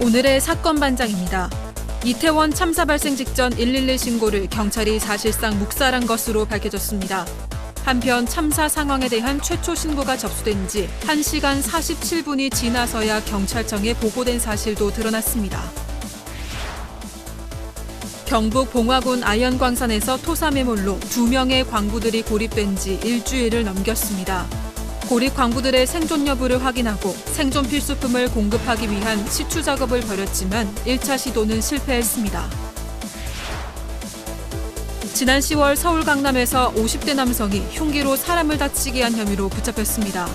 오늘의 사건 반장입니다. 이태원 참사 발생 직전 112 신고를 경찰이 사실상 묵살한 것으로 밝혀졌습니다. 한편 참사 상황에 대한 최초 신고가 접수된 지 1시간 47분이 지나서야 경찰청에 보고된 사실도 드러났습니다. 경북 봉화군 아연광산에서 토사매몰로 2명의 광부들이 고립된 지 일주일을 넘겼습니다. 고립 광부들의 생존 여부를 확인하고 생존 필수품을 공급하기 위한 시추 작업을 벌였지만 1차 시도는 실패했습니다. 지난 10월 서울 강남에서 50대 남성이 흉기로 사람을 다치게 한 혐의로 붙잡혔습니다.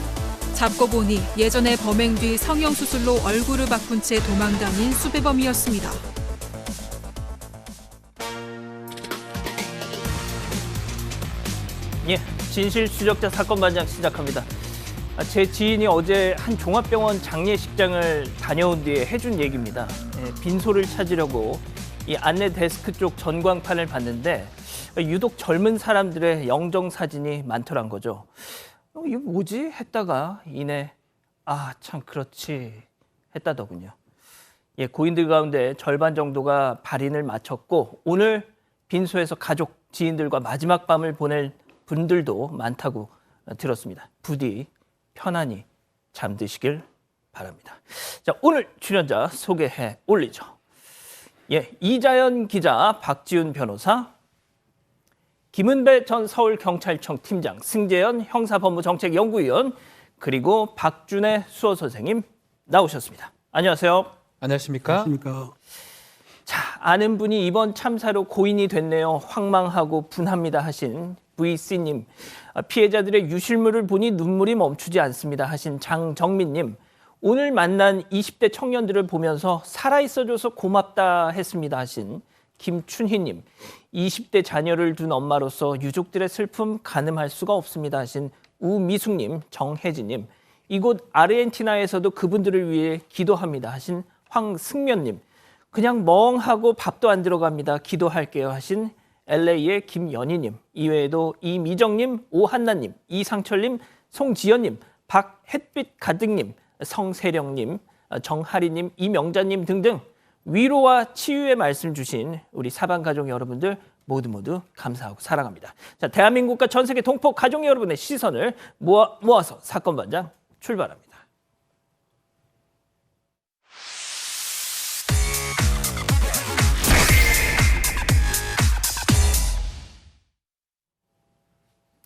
잡고 보니 예전에 범행 뒤 성형수술로 얼굴을 바꾼 채 도망다닌 수배범이었습니다. 예, 진실 추적자 사건 반장 시작합니다. 제 지인이 어제 한 종합병원 장례식장을 다녀온 뒤에 해준 얘기입니다. 빈소를 찾으려고 이 안내 데스크 쪽 전광판을 봤는데 유독 젊은 사람들의 영정 사진이 많더란 거죠. 이거 뭐지? 했다가 이내 참 그렇지 했다더군요. 예, 고인들 가운데 절반 정도가 발인을 마쳤고 오늘 빈소에서 가족, 지인들과 마지막 밤을 보낼 분들도 많다고 들었습니다. 부디 편안히 잠드시길 바랍니다. 자, 오늘 출연자 소개해 올리죠. 예, 이자연 기자, 박지훈 변호사, 김은배 전 서울경찰청 팀장, 승재현 형사법무정책연구위원, 그리고 박준혜 수호 선생님 나오셨습니다. 안녕하세요. 안녕하십니까? 안녕하십니까? 자, 아는 분이 이번 참사로 고인이 됐네요. 황망하고 분합니다 하신 VC님, 피해자들의 유실물을 보니 눈물이 멈추지 않습니다 하신 장정민님, 오늘 만난 20대 청년들을 보면서 살아있어줘서 고맙다 했습니다 하신 김춘희님, 20대 자녀를 둔 엄마로서 유족들의 슬픔 가늠할 수가 없습니다 하신 우미숙님, 정혜진님, 이곳 아르헨티나에서도 그분들을 위해 기도합니다 하신 황승면님, 그냥 멍하고 밥도 안 들어갑니다 기도할게요 하신 LA의 김연희님, 이외에도 이미정님, 오한나님, 이상철님, 송지연님, 박햇빛 가득님, 성세령님, 정하리님, 이명자님 등등 위로와 치유의 말씀 주신 우리 사방가족 여러분들 모두 감사하고 사랑합니다. 자, 대한민국과 전 세계 동포 가족 여러분의 시선을 모아서 사건 반장 출발합니다.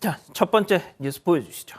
자, 첫 번째 뉴스 보여주시죠.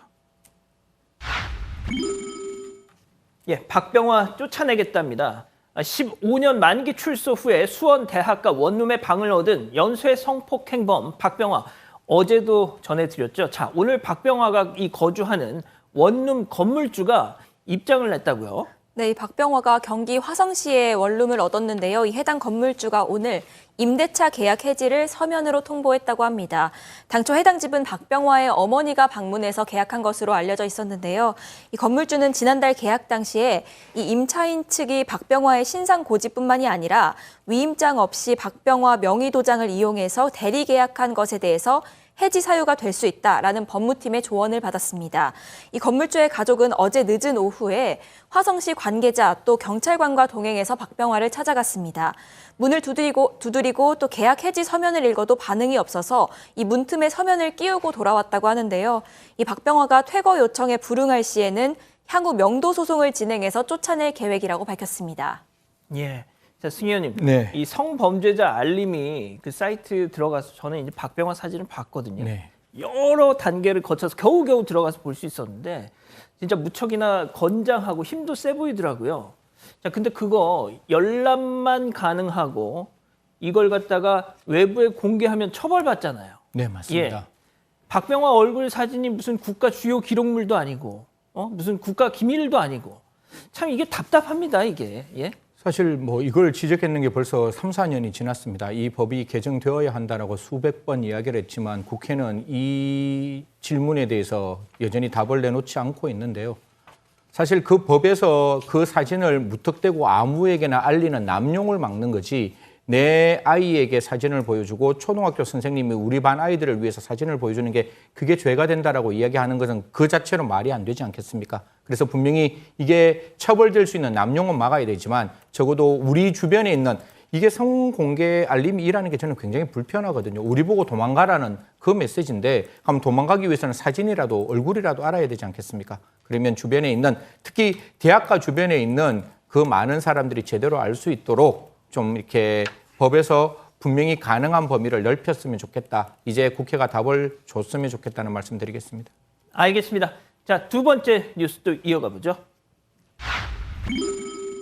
예, 박병화 쫓아내겠답니다. 15년 만기 출소 후에 수원대학가 원룸에 방을 얻은 연쇄 성폭행범 박병화, 어제도 전해드렸죠. 자, 오늘 박병화가 이 거주하는 원룸 건물주가 입장을 냈다고요? 네, 이 박병화가 경기 화성시에 원룸을 얻었는데요. 이 해당 건물주가 오늘 임대차 계약 해지를 서면으로 통보했다고 합니다. 당초 해당 집은 박병화의 어머니가 방문해서 계약한 것으로 알려져 있었는데요. 이 건물주는 지난달 계약 당시에 이 임차인 측이 박병화의 신상 고지뿐만이 아니라 위임장 없이 박병화 명의 도장을 이용해서 대리 계약한 것에 대해서 해지 사유가 될 수 있다라는 법무팀의 조언을 받았습니다. 이 건물주의 가족은 어제 늦은 오후에 화성시 관계자 또 경찰관과 동행해서 박병화를 찾아갔습니다. 문을 두드리고 또 계약 해지 서면을 읽어도 반응이 없어서 이 문틈에 서면을 끼우고 돌아왔다고 하는데요. 이 박병화가 퇴거 요청에 불응할 시에는 향후 명도 소송을 진행해서 쫓아낼 계획이라고 밝혔습니다. 예. 자, 승희 의원님, 네. 이 성범죄자 알림이 그 사이트 들어가서 저는 이제 박병화 사진을 봤거든요. 네. 여러 단계를 거쳐서 겨우겨우 들어가서 볼 수 있었는데 진짜 무척이나 건장하고 힘도 세 보이더라고요. 자, 근데 그거 열람만 가능하고 이걸 갖다가 외부에 공개하면 처벌받잖아요. 네, 맞습니다. 예. 박병화 얼굴 사진이 무슨 국가 주요 기록물도 아니고, 무슨 국가 기밀도 아니고, 참 이게 답답합니다, 이게. 예. 사실 뭐 이걸 지적했는 게 벌써 3, 4년이 지났습니다. 이 법이 개정되어야 한다라고 수백 번 이야기를 했지만 국회는 이 질문에 대해서 여전히 답을 내놓지 않고 있는데요. 사실 그 법에서 그 사진을 무턱대고 아무에게나 알리는 남용을 막는 거지 내 아이에게 사진을 보여주고 초등학교 선생님이 우리 반 아이들을 위해서 사진을 보여주는 게 그게 죄가 된다라고 이야기하는 것은 그 자체로 말이 안 되지 않겠습니까? 그래서 분명히 이게 처벌될 수 있는 남용은 막아야 되지만 적어도 우리 주변에 있는 이게 성공개 알림이라는 게 저는 굉장히 불편하거든요. 우리 보고 도망가라는 그 메시지인데 그럼 도망가기 위해서는 사진이라도 얼굴이라도 알아야 되지 않겠습니까? 그러면 주변에 있는 특히 대학가 주변에 있는 그 많은 사람들이 제대로 알 수 있도록 좀 이렇게 법에서 분명히 가능한 범위를 넓혔으면 좋겠다. 이제 국회가 답을 줬으면 좋겠다는 말씀 드리겠습니다. 알겠습니다. 자, 두 번째 뉴스도 이어가 보죠.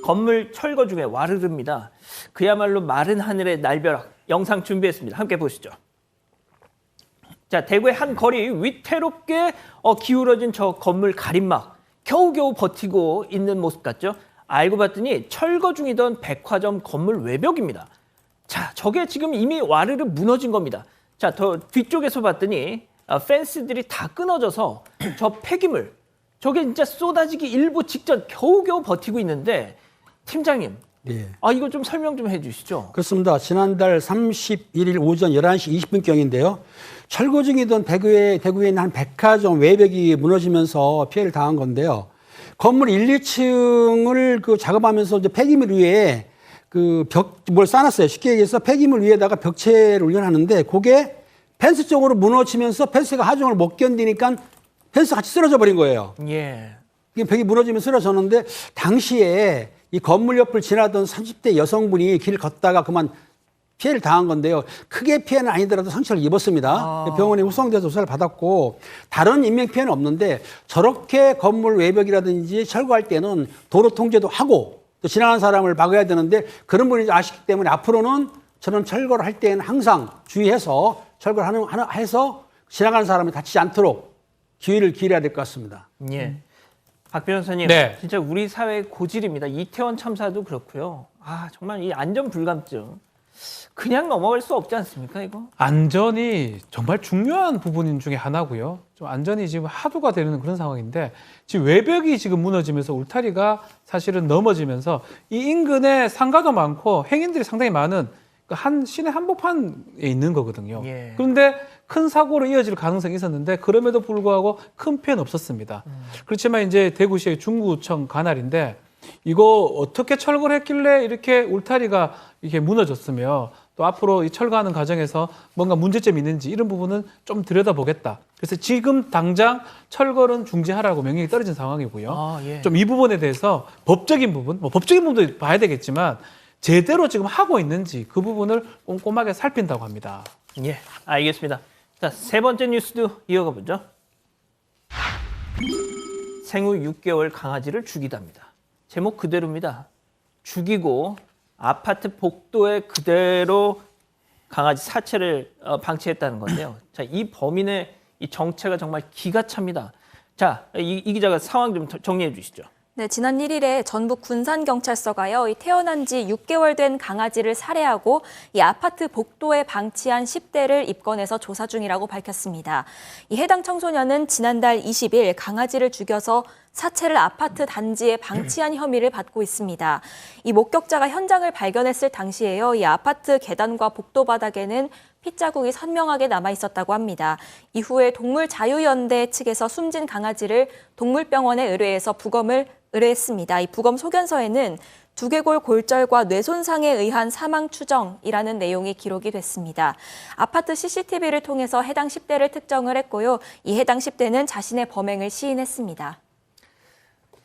건물 철거 중에 와르르입니다. 그야말로 마른 하늘의 날벼락 영상 준비했습니다. 함께 보시죠. 자, 대구의 한 거리 위태롭게 기울어진 저 건물 가림막 겨우겨우 버티고 있는 모습 같죠? 알고 봤더니 철거 중이던 백화점 건물 외벽입니다. 자, 저게 지금 이미 와르르 무너진 겁니다. 자, 더 뒤쪽에서 봤더니 펜스들이 다 끊어져서 저 폐기물, 저게 진짜 쏟아지기 일보 직전 겨우겨우 버티고 있는데 팀장님, 예. 이거 좀 설명 좀 해주시죠. 그렇습니다. 지난달 31일 오전 11시 20분경인데요. 철거 중이던 대구에 있는 한 백화점 외벽이 무너지면서 피해를 당한 건데요. 건물 1, 2층을 작업하면서 이제 폐기물 위에 뭘 쌓아놨어요. 쉽게 얘기해서 폐기물 위에다가 벽체를 올려놨는데 그게 펜스 쪽으로 무너지면서 펜스가 하중을 못 견디니까 펜스 같이 쓰러져 버린 거예요. 예. 벽이 무너지면 쓰러졌는데 당시에 이 건물 옆을 지나던 30대 여성분이 길을 걷다가 그만 피해를 당한 건데요. 크게 피해는 아니더라도 상처를 입었습니다. 병원에 후송돼서 조사를 받았고 다른 인명피해는 없는데 저렇게 건물 외벽이라든지 철거할 때는 도로 통제도 하고 또 지나가는 사람을 막아야 되는데 그런 분이 아시기 때문에 앞으로는 저런 철거를 할 때는 항상 주의해서 철거를 해서 지나가는 사람이 다치지 않도록 기회를 기울여야 될 것 같습니다. 예. 박 변호사님, 네. 진짜 우리 사회의 고질입니다. 이태원 참사도 그렇고요. 정말 이 안전 불감증 그냥 넘어갈 수 없지 않습니까, 이거? 안전이 정말 중요한 부분 중에 하나고요. 좀 안전이 지금 하도가 되는 그런 상황인데 지금 외벽이 지금 무너지면서 울타리가 사실은 넘어지면서 이 인근에 상가도 많고 행인들이 상당히 많은 한 시내 한복판에 있는 거거든요. 예. 그런데 큰 사고로 이어질 가능성이 있었는데 그럼에도 불구하고 큰 피해는 없었습니다. 그렇지만 이제 대구시의 중구청 관할인데 이거 어떻게 철거를 했길래 이렇게 울타리가 이렇게 무너졌으며 또 앞으로 이 철거하는 과정에서 뭔가 문제점이 있는지 이런 부분은 좀 들여다보겠다. 그래서 지금 당장 철거는 중지하라고 명령이 떨어진 상황이고요. 예. 좀 이 부분에 대해서 법적인 부분, 법적인 부분도 봐야 되겠지만 제대로 지금 하고 있는지 그 부분을 꼼꼼하게 살핀다고 합니다. 예, 알겠습니다. 자, 세 번째 뉴스도 이어가 보죠. 생후 6개월 강아지를 죽이답니다. 제목 그대로입니다. 죽이고 아파트 복도에 그대로 강아지 사체를 방치했다는 건데요. 자, 이 범인의 이 정체가 정말 기가 찹니다. 자, 이 기자가 상황 좀 정리해 주시죠. 네, 지난 1일에 전북 군산경찰서가요, 이 태어난 지 6개월 된 강아지를 살해하고 이 아파트 복도에 방치한 10대를 입건해서 조사 중이라고 밝혔습니다. 이 해당 청소년은 지난달 20일 강아지를 죽여서 사체를 아파트 단지에 방치한 혐의를 받고 있습니다. 이 목격자가 현장을 발견했을 당시에요, 이 아파트 계단과 복도 바닥에는 핏자국이 선명하게 남아 있었다고 합니다. 이후에 동물자유연대 측에서 숨진 강아지를 동물병원에 의뢰해서 부검을 의뢰했습니다. 이 부검 소견서에는 두개골 골절과 뇌 손상에 의한 사망 추정이라는 내용이 기록이 됐습니다. 아파트 CCTV를 통해서 해당 10대를 특정을 했고요. 이 해당 10대는 자신의 범행을 시인했습니다.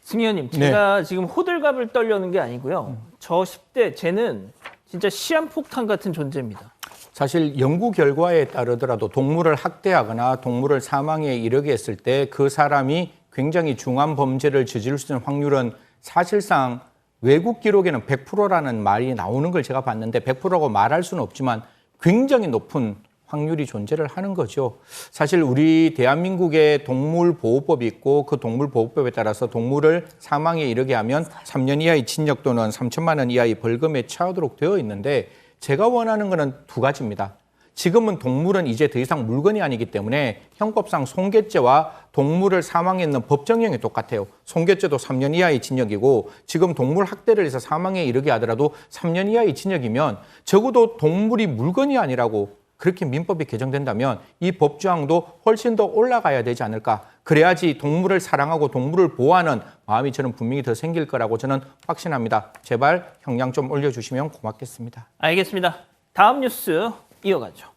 승희 의원님, 제가 지금 호들갑을 떨려는 게 아니고요. 저 10대 쟤는 진짜 시한폭탄 같은 존재입니다. 사실 연구 결과에 따르더라도 동물을 학대하거나 동물을 사망에 이르게 했을 때 그 사람이 굉장히 중한 범죄를 저지를 수 있는 확률은 사실상 외국 기록에는 100%라는 말이 나오는 걸 제가 봤는데 100%라고 말할 수는 없지만 굉장히 높은 확률이 존재를 하는 거죠. 사실 우리 대한민국에 동물보호법이 있고 그 동물보호법에 따라서 동물을 사망에 이르게 하면 3년 이하의 징역 또는 3천만 원 이하의 벌금에 처하도록 되어 있는데 제가 원하는 것은 두 가지입니다. 지금은 동물은 이제 더 이상 물건이 아니기 때문에 형법상 손괴죄와 동물을 사망에 있는 법정형이 똑같아요. 손괴죄도 3년 이하의 징역이고 지금 동물 학대를 해서 사망에 이르게 하더라도 3년 이하의 징역이면 적어도 동물이 물건이 아니라고 그렇게 민법이 개정된다면 이 법조항도 훨씬 더 올라가야 되지 않을까. 그래야지 동물을 사랑하고 동물을 보호하는 마음이 저는 분명히 더 생길 거라고 저는 확신합니다. 제발 형량 좀 올려주시면 고맙겠습니다. 알겠습니다. 다음 뉴스 이어가죠.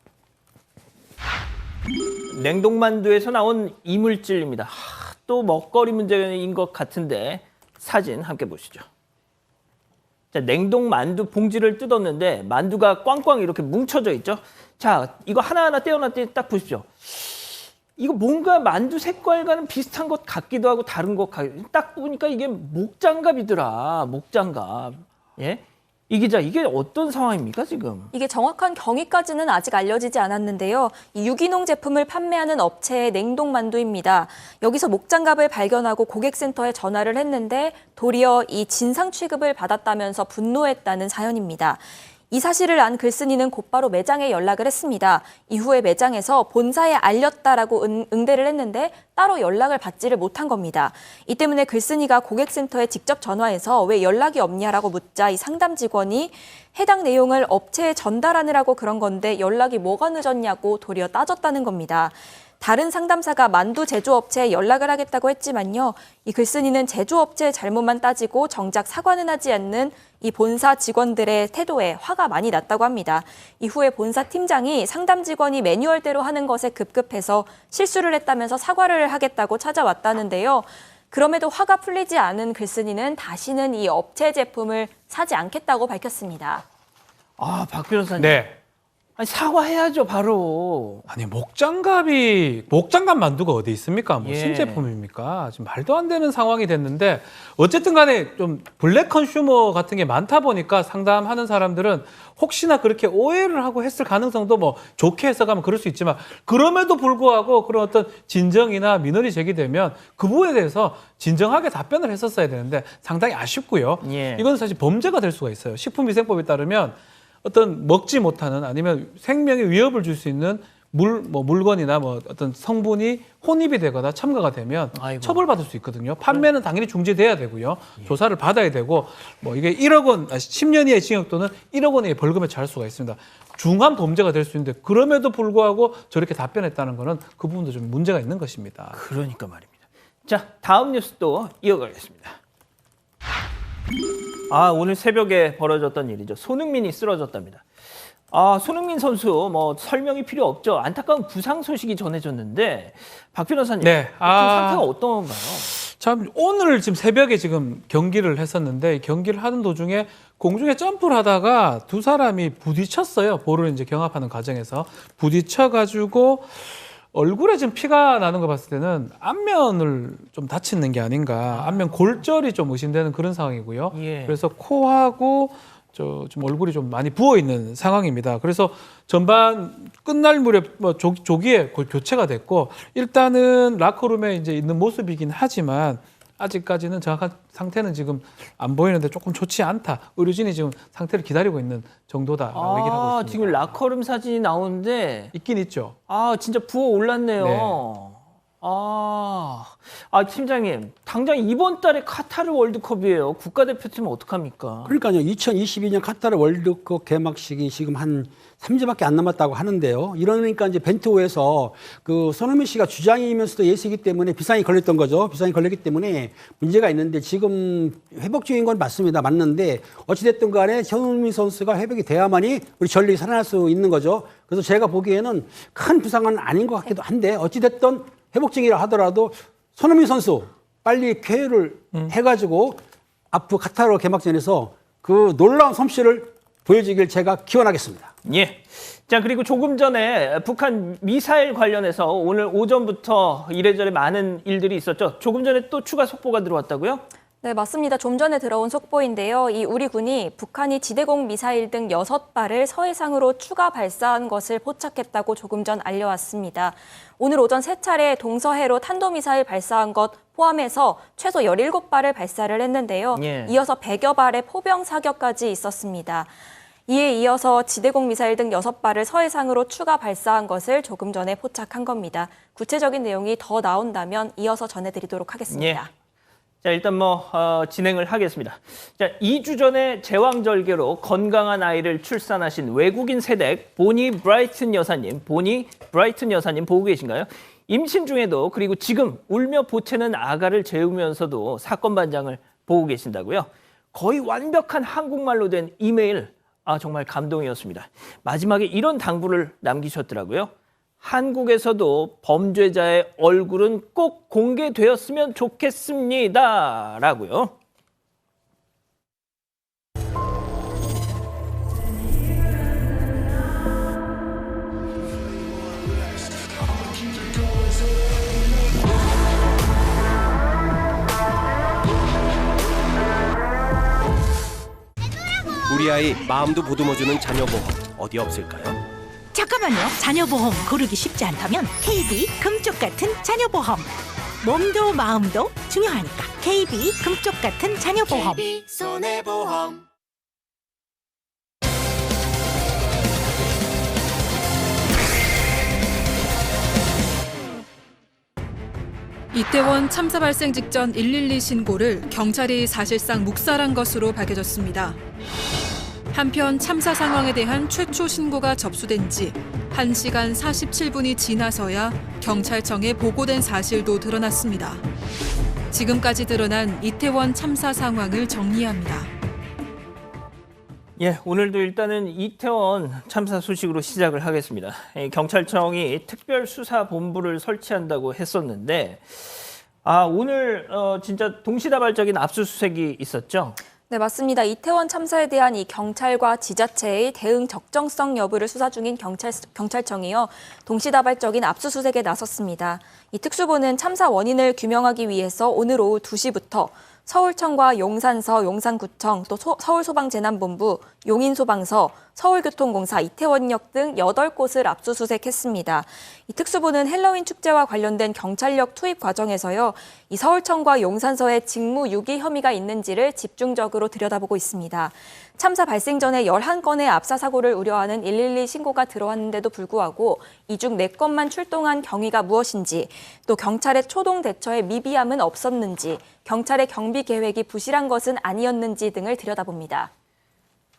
냉동만두에서 나온 이물질입니다. 또 먹거리 문제인 것 같은데 사진 함께 보시죠. 자, 냉동만두 봉지를 뜯었는데 만두가 꽝꽝 이렇게 뭉쳐져 있죠. 자, 이거 하나하나 떼어놨더니 딱 보십시오. 이거 뭔가 만두 색깔과는 비슷한 것 같기도 하고 다른 것 같기도 하고 딱 보니까 이게 목장갑이더라. 목장갑. 예? 이 기자, 이게 어떤 상황입니까, 지금? 이게 정확한 경위까지는 아직 알려지지 않았는데요. 이 유기농 제품을 판매하는 업체의 냉동만두입니다. 여기서 목장갑을 발견하고 고객센터에 전화를 했는데 도리어 이 진상 취급을 받았다면서 분노했다는 사연입니다. 이 사실을 안 글쓴이는 곧바로 매장에 연락을 했습니다. 이후에 매장에서 본사에 알렸다라고 응대를 했는데 따로 연락을 받지를 못한 겁니다. 이 때문에 글쓴이가 고객센터에 직접 전화해서 왜 연락이 없냐라고 묻자 이 상담 직원이 해당 내용을 업체에 전달하느라고 그런 건데 연락이 뭐가 늦었냐고 도리어 따졌다는 겁니다. 다른 상담사가 만두 제조업체에 연락을 하겠다고 했지만요. 이 글쓴이는 제조업체의 잘못만 따지고 정작 사과는 하지 않는 이 본사 직원들의 태도에 화가 많이 났다고 합니다. 이후에 본사 팀장이 상담 직원이 매뉴얼대로 하는 것에 급급해서 실수를 했다면서 사과를 하겠다고 찾아왔다는데요. 그럼에도 화가 풀리지 않은 글쓴이는 다시는 이 업체 제품을 사지 않겠다고 밝혔습니다. 아, 박 변호사님. 네. 아니, 사과해야죠, 바로. 아니 목장갑 만두가 어디 있습니까? 뭐 예. 신제품입니까? 지금 말도 안 되는 상황이 됐는데 어쨌든 간에 좀 블랙 컨슈머 같은 게 많다 보니까 상담하는 사람들은 혹시나 그렇게 오해를 하고 했을 가능성도 뭐 좋게 해석하면 그럴 수 있지만 그럼에도 불구하고 그런 어떤 진정이나 민원이 제기되면 그 부분에 대해서 진정하게 답변을 했었어야 되는데 상당히 아쉽고요. 예. 이건 사실 범죄가 될 수가 있어요. 식품위생법에 따르면 어떤 먹지 못하는 아니면 생명에 위협을 줄 수 있는 물건이나 뭐 어떤 성분이 혼입이 되거나 첨가가 되면 아이고. 처벌받을 수 있거든요. 판매는 당연히 중지돼야 되고요. 조사를 받아야 되고 뭐 이게 10년 이하의 징역 또는 1억 원의 벌금에 처할 수가 있습니다. 중한 범죄가 될 수 있는데 그럼에도 불구하고 저렇게 답변했다는 거는 그 부분도 좀 문제가 있는 것입니다. 그러니까 말입니다. 자, 다음 뉴스도 이어가겠습니다. 아, 오늘 새벽에 벌어졌던 일이죠. 손흥민이 쓰러졌답니다. 아, 손흥민 선수 뭐 설명이 필요 없죠. 안타까운 부상 소식이 전해졌는데 박 변호사님, 네, 지금 상태가 어떤가요? 참 오늘 지금 새벽에 지금 경기를 했었는데 경기를 하는 도중에 공중에 점프를 하다가 두 사람이 부딪혔어요. 볼을 이제 경합하는 과정에서 부딪혀가지고 얼굴에 지금 피가 나는 거 봤을 때는 안면을 좀 다치는 게 아닌가, 안면 골절이 좀 의심되는 그런 상황이고요. 예. 그래서 코하고 좀 얼굴이 좀 많이 부어 있는 상황입니다. 그래서 전반 끝날 무렵 뭐 조기에 교체가 됐고 일단은 라커룸에 이제 있는 모습이긴 하지만 아직까지는 정확한 상태는 지금 안 보이는데 조금 좋지 않다. 의료진이 지금 상태를 기다리고 있는 정도다라고 얘기를 하고 있습니다. 지금 라커룸 사진이 나오는데 있긴 있죠. 아, 진짜 부어 올랐네요. 네. 팀장님, 당장 이번 달에 카타르 월드컵이에요. 국가대표팀은 어떡합니까? 그러니까요. 2022년 카타르 월드컵 개막식이 지금 한 3주밖에 안 남았다고 하는데요. 이러니까 이제 벤투호에서 그 손흥민 씨가 주장이면서도 예수이기 때문에 비상이 걸렸던 거죠. 비상이 걸렸기 때문에 문제가 있는데 지금 회복 중인 건 맞습니다. 맞는데 어찌됐든 간에 손흥민 선수가 회복이 돼야만이 우리 전력이 살아날 수 있는 거죠. 그래서 제가 보기에는 큰 부상은 아닌 것 같기도 한데 어찌됐든 회복 중이라 하더라도 손흥민 선수 빨리 쾌유를 해가지고 앞으로 카타르 개막전에서 그 놀라운 솜씨를 보여주길 제가 기원하겠습니다. 예. 자, 그리고 조금 전에 북한 미사일 관련해서 오늘 오전부터 이래저래 많은 일들이 있었죠. 조금 전에 또 추가 속보가 들어왔다고요? 네, 맞습니다. 좀 전에 들어온 속보인데요. 이 우리 군이 북한이 지대공 미사일 등 6발을 서해상으로 추가 발사한 것을 포착했다고 조금 전 알려왔습니다. 오늘 오전 3차례 동서해로 탄도미사일 발사한 것 포함해서 최소 17발을 발사를 했는데요. 예. 이어서 100여 발의 포병 사격까지 있었습니다. 이에 이어서 지대공 미사일 등 6발을 서해상으로 추가 발사한 것을 조금 전에 포착한 겁니다. 구체적인 내용이 더 나온다면 이어서 전해드리도록 하겠습니다. 자, 일단 진행을 하겠습니다. 자, 2주 전에 제왕절개로 건강한 아이를 출산하신 외국인 세댁 보니 브라이튼 여사님 보고 계신가요? 임신 중에도 그리고 지금 울며 보채는 아가를 재우면서도 사건 반장을 보고 계신다고요? 거의 완벽한 한국말로 된 이메일, 정말 감동이었습니다. 마지막에 이런 당부를 남기셨더라고요. 한국에서도 범죄자의 얼굴은 꼭 공개되었으면 좋겠습니다. 라고요. 우리 아이 마음도 보듬어주는 자녀보험 어디 없을까요? 잠깐만요. 자녀보험 고르기 쉽지 않다면 KB 금쪽 같은 자녀보험. 몸도 마음도 중요하니까 KB 금쪽 같은 자녀보험. KB 손해보험. 이태원 참사 발생 직전 112 신고를 경찰이 사실상 묵살한 것으로 밝혀졌습니다. 한편 참사 상황에 대한 최초 신고가 접수된 지 1시간 47분이 지나서야 경찰청에 보고된 사실도 드러났습니다. 지금까지 드러난 이태원 참사 상황을 정리합니다. 예, 오늘도 일단은 이태원 참사 소식으로 시작을 하겠습니다. 경찰청이 특별수사본부를 설치한다고 했었는데, 오늘 진짜 동시다발적인 압수수색이 있었죠? 네, 맞습니다. 이태원 참사에 대한 이 경찰과 지자체의 대응 적정성 여부를 수사 중인 경찰청이요. 동시다발적인 압수수색에 나섰습니다. 이 특수부는 참사 원인을 규명하기 위해서 오늘 오후 2시부터 서울청과 용산서, 용산구청, 또 서울소방재난본부, 용인소방서, 서울교통공사, 이태원역 등 8곳을 압수수색했습니다. 이 특수부는 헬로윈 축제와 관련된 경찰력 투입 과정에서요, 이 서울청과 용산서에 직무 유기 혐의가 있는지를 집중적으로 들여다보고 있습니다. 참사 발생 전에 11건의 압사 사고를 우려하는 112 신고가 들어왔는데도 불구하고 이 중 4건만 출동한 경위가 무엇인지, 또 경찰의 초동 대처에 미비함은 없었는지, 경찰의 경비 계획이 부실한 것은 아니었는지 등을 들여다봅니다.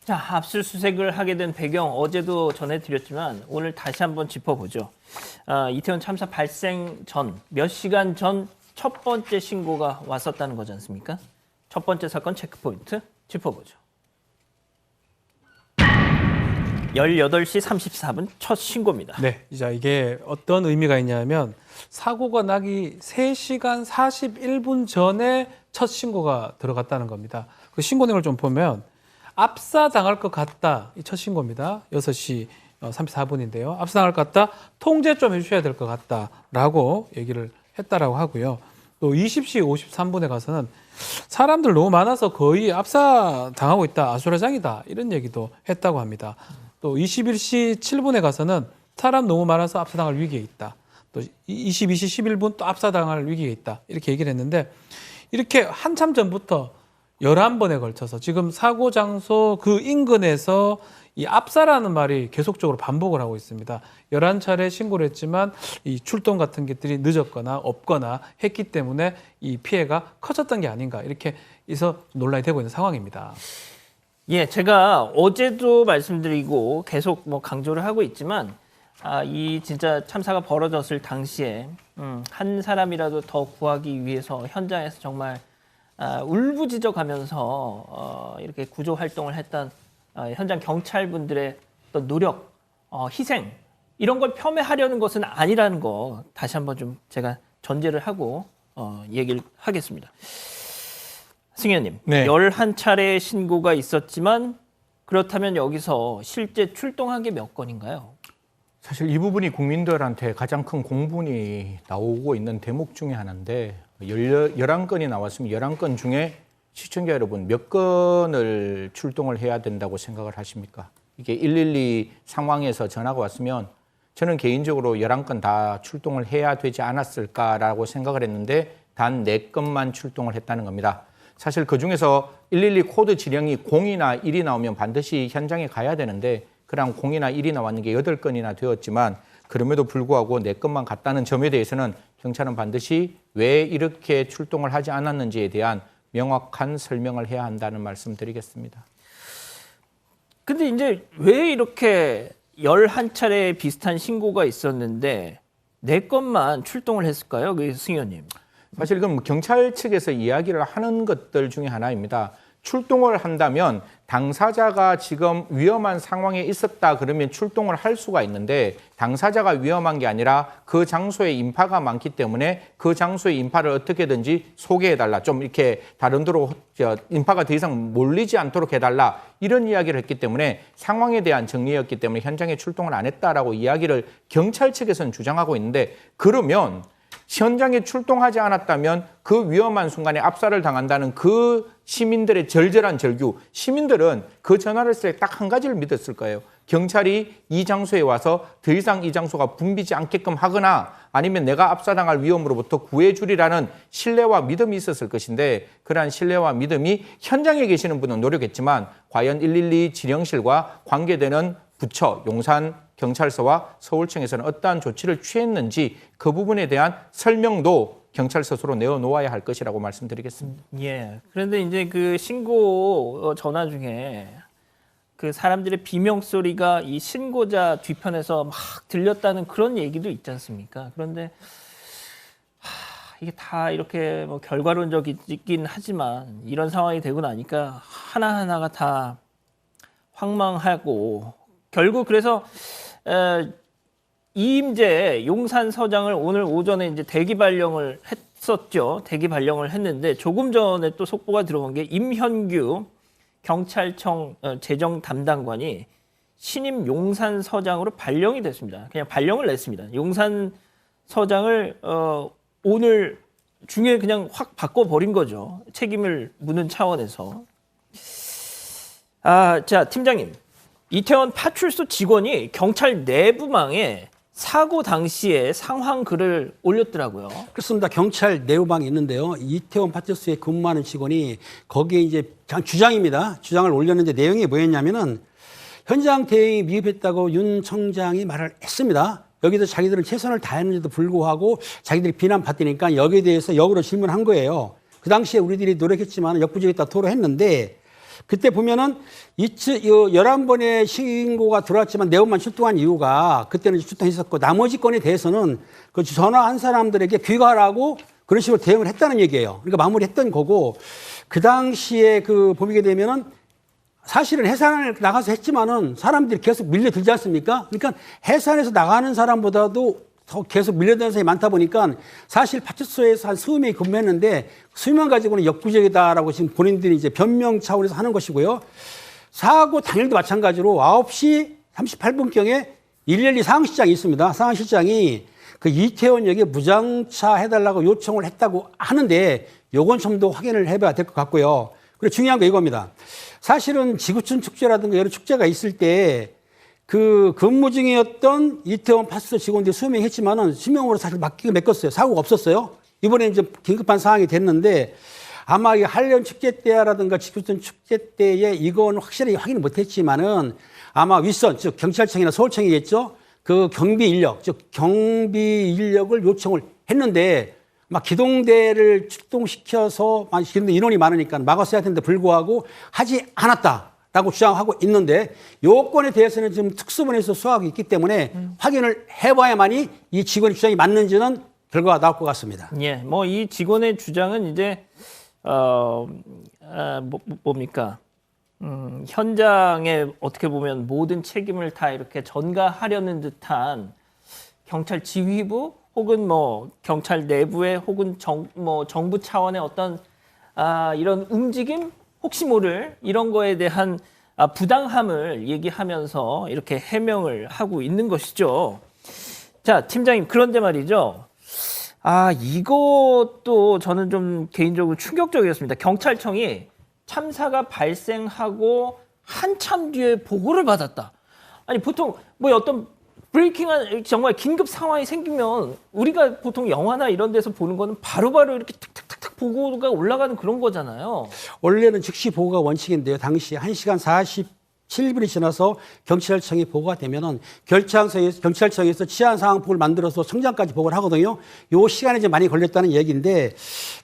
자, 압수수색을 하게 된 배경 어제도 전해드렸지만 오늘 다시 한번 짚어보죠. 이태원 참사 발생 전, 몇 시간 전 첫 번째 신고가 왔었다는 거지 않습니까? 첫 번째 사건 체크포인트 짚어보죠. 18시 34분 첫 신고입니다. 네, 이게 어떤 의미가 있냐면 사고가 나기 3시간 41분 전에 첫 신고가 들어갔다는 겁니다. 그 신고 내용을 좀 보면 압사당할 것 같다. 이 첫 신고입니다. 6시 34분인데요. 압사당할 것 같다. 통제 좀 해주셔야 될 것 같다라고 얘기를 했다라고 하고요. 또 20시 53분에 가서는 사람들 너무 많아서 거의 압사당하고 있다. 아수라장이다. 이런 얘기도 했다고 합니다. 또 21시 7분에 가서는 사람 너무 많아서 압사당할 위기에 있다. 또 22시 11분 또 압사당할 위기에 있다. 이렇게 얘기를 했는데 이렇게 한참 전부터 11번에 걸쳐서 지금 사고 장소 그 인근에서 이 압사라는 말이 계속적으로 반복을 하고 있습니다. 11차례 신고를 했지만 이 출동 같은 것들이 늦었거나 없거나 했기 때문에 이 피해가 커졌던 게 아닌가 이렇게 해서 논란이 되고 있는 상황입니다. 예, 제가 어제도 말씀드리고 계속 강조를 하고 있지만 이 진짜 참사가 벌어졌을 당시에 한 사람이라도 더 구하기 위해서 현장에서 정말 울부짖어가면서 이렇게 구조 활동을 했던 현장 경찰분들의 어떤 노력, 희생 이런 걸 폄훼하려는 것은 아니라는 거 다시 한번 좀 제가 전제를 하고 얘기를 하겠습니다. 승현님, 네. 11차례의 신고가 있었지만 그렇다면 여기서 실제 출동한 게 몇 건인가요? 사실 이 부분이 국민들한테 가장 큰 공분이 나오고 있는 대목 중에 하나인데 11건이 나왔으면 11건 중에 시청자 여러분 몇 건을 출동을 해야 된다고 생각을 하십니까? 이게 112 상황에서 전화가 왔으면 저는 개인적으로 11건 다 출동을 해야 되지 않았을까라고 생각을 했는데 단 4건만 출동을 했다는 겁니다. 사실 그중에서 112 코드 지령이 0이나 1이 나오면 반드시 현장에 가야 되는데 그냥 0이나 1이 나왔는 게 8건이나 되었지만 그럼에도 불구하고 4건만 갔다는 점에 대해서는 경찰은 반드시 왜 이렇게 출동을 하지 않았는지에 대한 명확한 설명을 해야 한다는 말씀 드리겠습니다. 근데 이제 왜 이렇게 11차례 비슷한 신고가 있었는데 4건만 출동을 했을까요? 승 의원님. 사실 그럼 경찰 측에서 이야기를 하는 것들 중에 하나입니다. 출동을 한다면 당사자가 지금 위험한 상황에 있었다 그러면 출동을 할 수가 있는데 당사자가 위험한 게 아니라 그 장소에 인파가 많기 때문에 그 장소의 인파를 어떻게든지 소개해달라. 좀 이렇게 다른 도로 인파가 더 이상 몰리지 않도록 해달라. 이런 이야기를 했기 때문에 상황에 대한 정리였기 때문에 현장에 출동을 안 했다라고 이야기를 경찰 측에서는 주장하고 있는데 그러면 현장에 출동하지 않았다면 그 위험한 순간에 압살을 당한다는 그 시민들의 절절한 절규, 시민들은 그 전화를 했을 때 딱 한 가지를 믿었을 거예요. 경찰이 이 장소에 와서 더 이상 이 장소가 붐비지 않게끔 하거나 아니면 내가 압사당할 위험으로부터 구해주리라는 신뢰와 믿음이 있었을 것인데 그러한 신뢰와 믿음이 현장에 계시는 분은 노력했지만 과연 112 지령실과 관계되는 부처, 용산경찰서와 서울청에서는 어떠한 조치를 취했는지 그 부분에 대한 설명도 경찰 스스로 내어놓아야 할 것이라고 말씀드리겠습니다. 예. 그런데 이제 그 신고 전화 중에 그 사람들의 비명 소리가 이 신고자 뒤편에서 막 들렸다는 그런 얘기도 있지 않습니까? 그런데 이게 다 이렇게 뭐 결과론적이긴 하지만 이런 상황이 되고 나니까 하나하나가 다 황망하고 결국 그래서 이임재 용산서장을 오늘 오전에 이제 대기 발령을 했었죠. 대기 발령을 했는데 조금 전에 또 속보가 들어온 게 임현규 경찰청 재정 담당관이 신임 용산서장으로 발령이 됐습니다. 그냥 발령을 냈습니다. 용산서장을 오늘 중에 그냥 확 바꿔버린 거죠. 책임을 묻는 차원에서. 자, 팀장님. 이태원 파출소 직원이 경찰 내부망에 사고 당시에 상황 글을 올렸더라고요. 그렇습니다. 경찰 내부망이 있는데요. 이태원 파출소에 근무하는 직원이 거기에 이제 주장입니다. 주장을 올렸는데 내용이 뭐였냐면은 현장 대응이 미흡했다고 윤 청장이 말을 했습니다. 여기서 자기들은 최선을 다했는데도 불구하고 자기들이 비난받으니까 여기에 대해서 역으로 질문한 거예요. 그 당시에 우리들이 노력했지만 역부족했다 토로했는데 그때 보면은 11번의 신고가 들어왔지만 내원만 출동한 이유가 그때는 출동했었고 나머지 건에 대해서는 그 전화한 사람들에게 귀가하라고 그런 식으로 대응을 했다는 얘기예요. 그러니까 마무리했던 거고 그 당시에 그 보게 되면은 사실은 해산을 나가서 했지만은 사람들이 계속 밀려들지 않습니까? 그러니까 해산에서 나가는 사람보다도 더 계속 밀려드는 사람이 많다 보니까 사실 파출소에서 한 20명이 근무했는데 수명 가지고는 역부족이다라고 지금 본인들이 이제 변명 차원에서 하는 것이고요. 사고 당일도 마찬가지로 9시 38분경에 112 상황실장이 있습니다. 상황실장이 그 이태원역에 무장차 해달라고 요청을 했다고 하는데 요건 좀 더 확인을 해봐야 될 것 같고요. 그리고 중요한 거 이겁니다. 사실은 지구촌 축제라든가 여러 축제가 있을 때 그 근무 중이었던 이태원 파출소 직원들이 수명했지만은 수명으로 사실 맡겼어요. 사고가 없었어요. 이번에 이제 긴급한 상황이 됐는데 아마 이 한련 축제 때라든가 지구촌 축제 때에 이건 확실히 확인을 못했지만은 아마 윗선 즉 경찰청이나 서울청이겠죠. 그 경비 인력 즉 경비 인력을 요청을 했는데 막 기동대를 출동시켜서 기동대 인원이 많으니까 막았어야 되는데 불구하고 하지 않았다라고 주장하고 있는데 요건에 대해서는 지금 특수본에서 수사하고 있기 때문에 확인을 해봐야만이 이 직원의 주장이 맞는지는 결과가 나올 것 같습니다. 예, 뭐 이 직원의 주장은 이제 뭡니까? 현장에 어떻게 보면 모든 책임을 다 이렇게 전가하려는 듯한 경찰 지휘부 혹은 뭐 경찰 내부의 혹은 정부 차원의 어떤 이런 움직임 혹시 모를 이런 거에 대한 부당함을 얘기하면서 이렇게 해명을 하고 있는 것이죠. 자, 팀장님 그런데 말이죠. 이것도 저는 좀 개인적으로 충격적이었습니다. 경찰청이 참사가 발생하고 한참 뒤에 보고를 받았다. 아니 보통 뭐 어떤 브레이킹한 정말 긴급 상황이 생기면 우리가 보통 영화나 이런 데서 보는 거는 바로바로 이렇게 탁탁탁탁 보고가 올라가는 그런 거잖아요. 원래는 즉시 보고가 원칙인데요. 당시 1시간 47분이 지나서 경찰청에 보고가 되면은 경찰청에서 치안 상황표를 만들어서 청장까지 보고를 하거든요. 요 시간이 좀 많이 걸렸다는 얘기인데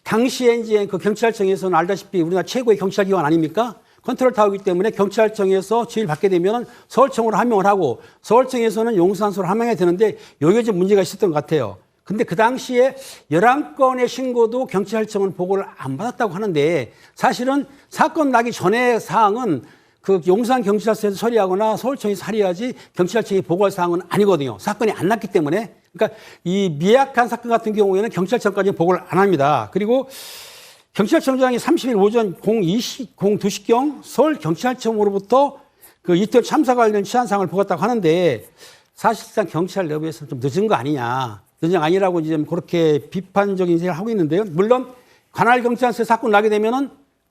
당시에 이제 그 경찰청에서는 알다시피 우리나라 최고의 경찰기관 아닙니까? 컨트롤 타워이기 때문에 경찰청에서 지휘를 받게 되면 서울청으로 하명을 하고 서울청에서는 용산서로 하명해야 되는데 여기에 좀 문제가 있었던 것 같아요. 근데 그 당시에 11건의 신고도 경찰청은 보고를 안 받았다고 하는데 사실은 사건 나기 전의 사항은 그 용산경찰서에서 처리하거나 서울청에서 처리하지 경찰청이 보고할 사항은 아니거든요. 사건이 안 났기 때문에. 그러니까 이 미약한 사건 같은 경우에는 경찰청까지는 보고를 안 합니다. 그리고 경찰청장이 30일 오전 02시경 서울경찰청으로부터 그 이태원 참사 관련 치안상을 보았다고 하는데 사실상 경찰 내부에서는 좀 늦은 거 아니냐. 늦은 거 아니라고 이제 그렇게 비판적인 생각을 하고 있는데요. 물론 관할 경찰서에 사건 나게 되면은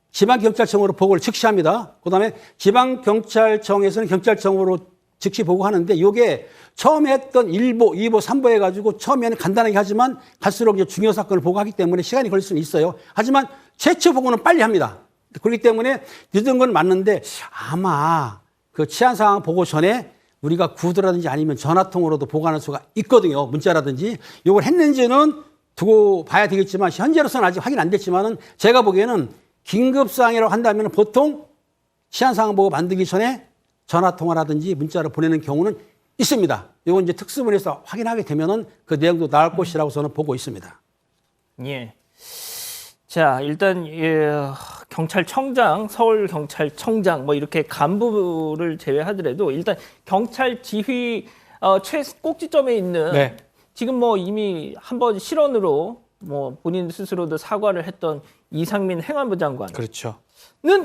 지방경찰청으로 보고를 즉시 합니다. 그 다음에 지방경찰청에서는 경찰청으로 즉시 보고하는데 이게 처음에 했던 1보, 2보, 3보 해가지고 처음에는 간단하게 하지만 갈수록 이제 중요 사건을 보고하기 때문에 시간이 걸릴 수는 있어요. 하지만 최초 보고는 빨리 합니다. 그렇기 때문에 늦은 건 맞는데 아마 그 치안 상황 보고 전에 우리가 구두라든지 아니면 전화통으로도 보고하는 수가 있거든요. 문자라든지. 이걸 했는지는 두고 봐야 되겠지만 현재로서는 아직 확인 안 됐지만은 제가 보기에는 긴급사항이라고 한다면 보통 치안 상황 보고 만들기 전에 전화통화라든지 문자를 보내는 경우는 있습니다. 이건 이제 특수본에서 확인하게 되면은 그 내용도 나올 것이라고 저는 보고 있습니다. 예. 자, 일단 경찰청장, 서울경찰청장 뭐 이렇게 간부를 제외하더라도 일단 경찰 지휘 꼭지점에 있는 네. 지금 뭐 이미 한번 실언으로 뭐 본인 스스로도 사과를 했던 이상민 행안부 장관은 그렇죠.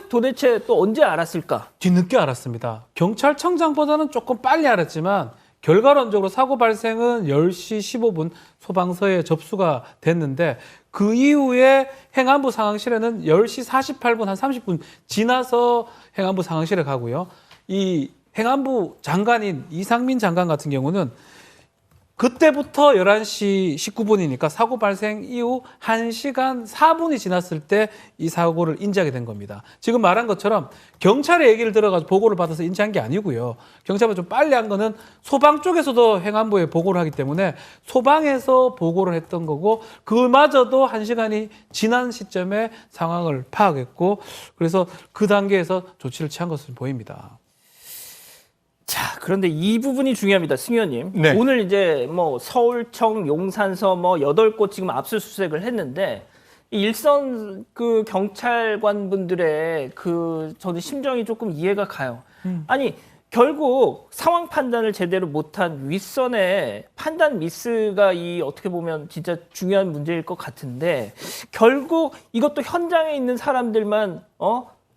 도대체 또 언제 알았을까? 뒤늦게 알았습니다. 경찰청장보다는 조금 빨리 알았지만 결과론적으로 사고 발생은 10시 15분 소방서에 접수가 됐는데 그 이후에 행안부 상황실에는 10시 48분 한 30분 지나서 행안부 상황실에 가고요. 이 행안부 장관인 이상민 장관 같은 경우는 그때부터 11시 19분이니까 사고 발생 이후 1시간 4분이 지났을 때 이 사고를 인지하게 된 겁니다. 지금 말한 것처럼 경찰의 얘기를 들어가지고 보고를 받아서 인지한 게 아니고요. 경찰보다 좀 빨리 한 거는 소방 쪽에서도 행안부에 보고를 하기 때문에 소방에서 보고를 했던 거고 그마저도 1시간이 지난 시점에 상황을 파악했고 그래서 그 단계에서 조치를 취한 것으로 보입니다. 자, 그런데 이 부분이 중요합니다. 승 의원님. 네. 오늘 이제 뭐 서울청, 용산서 뭐 8곳 지금 압수수색을 했는데 일선 그 경찰관 분들의 저는 심정이 조금 이해가 가요. 아니, 결국 상황 판단을 제대로 못한 윗선의 판단 미스가 어떻게 보면 진짜 중요한 문제일 것 같은데 결국 이것도 현장에 있는 사람들만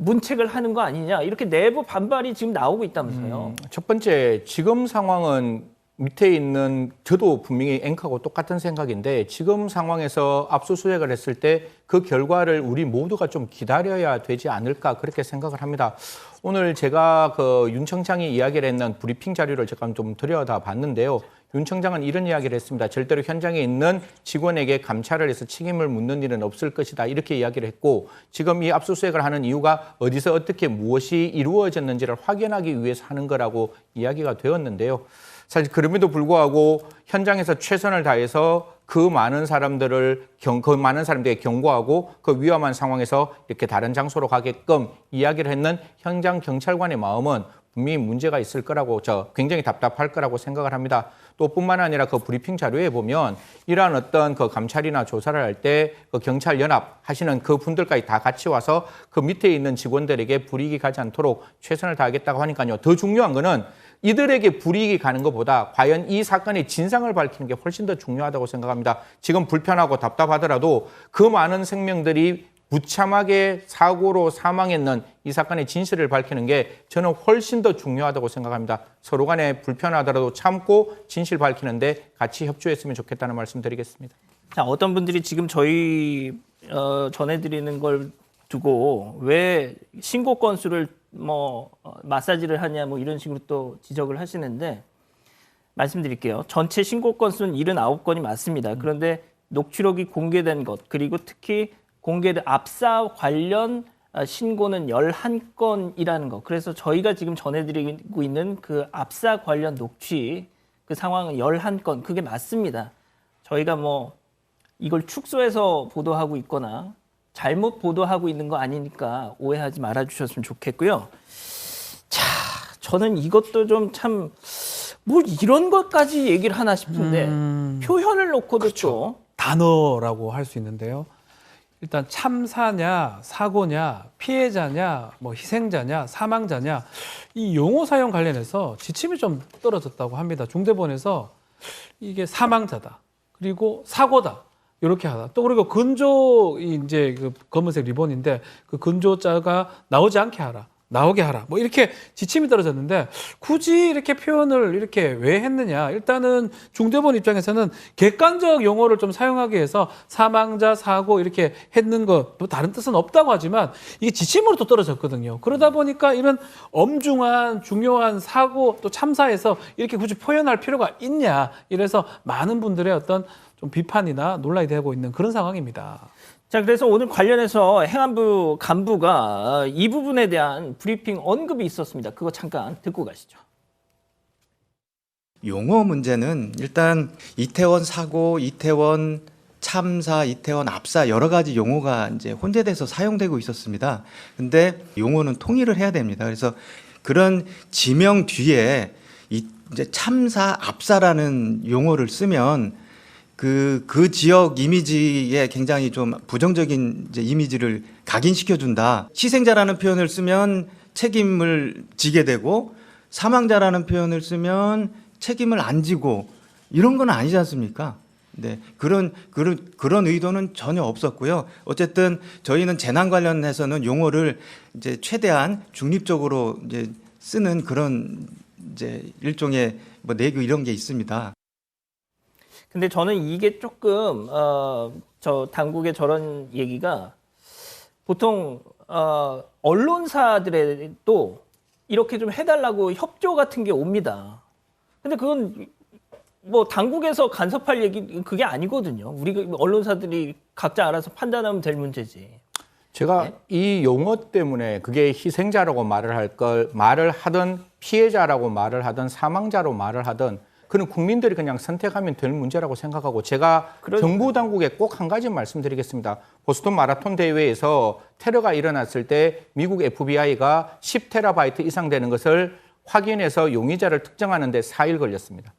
문책을 하는 거 아니냐 이렇게 내부 반발이 지금 나오고 있다면서요. 첫 번째 지금 상황은 밑에 있는 저도 분명히 앵커하고 똑같은 생각인데 지금 상황에서 압수수색을 했을 때 그 결과를 우리 모두가 좀 기다려야 되지 않을까 그렇게 생각을 합니다. 오늘 제가 윤 청장이 이야기를 했는 브리핑 자료를 제가 좀 들여다 봤는데요. 윤 청장은 이런 이야기를 했습니다. 절대로 현장에 있는 직원에게 감찰을 해서 책임을 묻는 일은 없을 것이다. 이렇게 이야기를 했고 지금 이 압수수색을 하는 이유가 어디서 어떻게 무엇이 이루어졌는지를 확인하기 위해서 하는 거라고 이야기가 되었는데요. 사실 그럼에도 불구하고 현장에서 최선을 다해서 그 많은 사람들에게 경고하고 그 위험한 상황에서 이렇게 다른 장소로 가게끔 이야기를 했는 현장 경찰관의 마음은 분명히 문제가 있을 거라고 굉장히 답답할 거라고 생각을 합니다. 또 뿐만 아니라 그 브리핑 자료에 보면 이러한 어떤 그 감찰이나 조사를 할 때 그 경찰 연합 하시는 그 분들까지 다 같이 와서 그 밑에 있는 직원들에게 불이익이 가지 않도록 최선을 다하겠다고 하니까요. 더 중요한 거는 이들에게 불이익이 가는 것보다 과연 이 사건의 진상을 밝히는 게 훨씬 더 중요하다고 생각합니다. 지금 불편하고 답답하더라도 그 많은 생명들이 무참하게 사고로 사망했는 이 사건의 진실을 밝히는 게 저는 훨씬 더 중요하다고 생각합니다. 서로 간에 불편하더라도 참고 진실 밝히는데 같이 협조했으면 좋겠다는 말씀 드리겠습니다. 자, 어떤 분들이 지금 저희 전해드리는 걸 두고 왜 신고 건수를 마사지를 하냐 이런 식으로 또 지적을 하시는데 말씀드릴게요. 전체 신고 건수는 79건이 맞습니다. 그런데 녹취록이 공개된 것 그리고 특히 공개된 압사 관련 신고는 11건이라는 거. 그래서 저희가 지금 전해드리고 있는 그 압사 관련 녹취 그 상황은 11건. 그게 맞습니다. 저희가 뭐 이걸 축소해서 보도하고 있거나 잘못 보도하고 있는 거 아니니까 오해하지 말아주셨으면 좋겠고요. 자, 저는 이것도 좀 참 뭐 이런 것까지 얘기를 하나 싶은데 표현을 놓고도 또 단어라고 할 수 있는데요. 일단 참사냐, 사고냐, 피해자냐, 뭐 희생자냐, 사망자냐 이 용어 사용 관련해서 지침이 좀 떨어졌다고 합니다. 중대본에서 이게 사망자다. 그리고 사고다. 이렇게 하다. 또 그리고 근조 이제 그 검은색 리본인데 그 근조자가 나오지 않게 하라. 나오게 하라. 뭐 이렇게 지침이 떨어졌는데 굳이 이렇게 표현을 이렇게 왜 했느냐. 일단은 중대본 입장에서는 객관적 용어를 좀 사용하기 위해서 사망자, 사고 이렇게 했는 거 뭐 다른 뜻은 없다고 하지만 이게 지침으로 또 떨어졌거든요. 그러다 보니까 이런 엄중한 중요한 사고 또 참사에서 이렇게 굳이 표현할 필요가 있냐. 이래서 많은 분들의 어떤 좀 비판이나 논란이 되고 있는 그런 상황입니다. 자, 그래서 오늘 관련해서 행안부 간부가 이 부분에 대한 브리핑 언급이 있었습니다. 그거 잠깐 듣고 가시죠. 용어 문제는 일단 이태원 사고, 이태원 참사, 이태원 압사 여러 가지 용어가 이제 혼재돼서 사용되고 있었습니다. 근데 용어는 통일을 해야 됩니다. 그래서 그런 지명 뒤에 이제 참사, 압사라는 용어를 쓰면 그 지역 이미지에 굉장히 좀 부정적인 이제 이미지를 각인시켜준다. 희생자라는 표현을 쓰면 책임을 지게 되고 사망자라는 표현을 쓰면 책임을 안 지고 이런 건 아니지 않습니까? 네, 그런 의도는 전혀 없었고요. 어쨌든 저희는 재난 관련해서는 용어를 이제 최대한 중립적으로 이제 쓰는 그런 이제 일종의 뭐 내규 이런 게 있습니다. 근데 저는 이게 조금 저 당국의 저런 얘기가 보통 언론사들에도 이렇게 좀 해달라고 협조 같은 게 옵니다. 근데 그건 뭐 당국에서 간섭할 얘기 그게 아니거든요. 우리 언론사들이 각자 알아서 판단하면 될 문제지. 제가 네? 이 용어 때문에 그게 희생자라고 말을 하든 피해자라고 말을 하든 사망자로 말을 하든 그는 국민들이 그냥 선택하면 될 문제라고 생각하고 제가 정부 당국에 꼭 한 가지 말씀드리겠습니다. 보스턴 마라톤 대회에서 테러가 일어났을 때 미국 FBI가 10테라바이트 이상 되는 것을 확인해서 용의자를 특정하는 데 4일 걸렸습니다.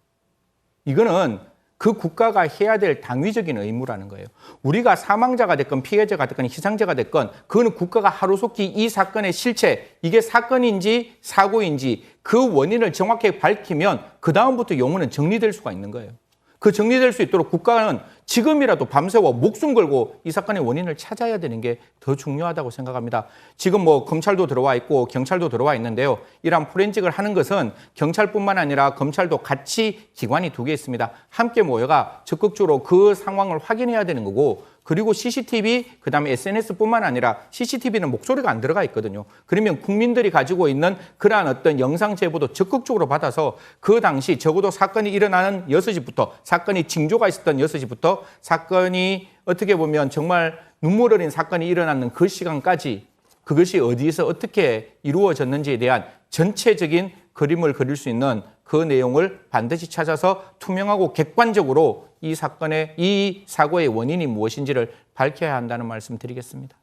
이거는 그 국가가 해야 될 당위적인 의무라는 거예요. 우리가 사망자가 됐건 피해자가 됐건 희생자가 됐건 그거는 국가가 하루속히 이 사건의 실체, 이게 사건인지 사고인지 그 원인을 정확하게 밝히면 그 다음부터 용어는 정리될 수가 있는 거예요. 그 정리될 수 있도록 국가는 지금이라도 밤새워 목숨 걸고 이 사건의 원인을 찾아야 되는 게 더 중요하다고 생각합니다. 지금 뭐 검찰도 들어와 있고 경찰도 들어와 있는데요. 이러한 포렌식을 하는 것은 경찰뿐만 아니라 검찰도 같이 기관이 2개 있습니다. 함께 모여가 적극적으로 그 상황을 확인해야 되는 거고 그리고 CCTV, 그다음에 SNS뿐만 아니라 CCTV는 목소리가 안 들어가 있거든요. 그러면 국민들이 가지고 있는 그러한 어떤 영상 제보도 적극적으로 받아서 그 당시 적어도 사건이 일어나는 6시부터 사건이 징조가 있었던 6시부터 사건이 어떻게 보면 정말 눈물 어린 사건이 일어나는 그 시간까지 그것이 어디에서 어떻게 이루어졌는지에 대한 전체적인 그림을 그릴 수 있는 그 내용을 반드시 찾아서 투명하고 객관적으로 이 사건의 이 사고의 원인이 무엇인지를 밝혀야 한다는 말씀 드리겠습니다.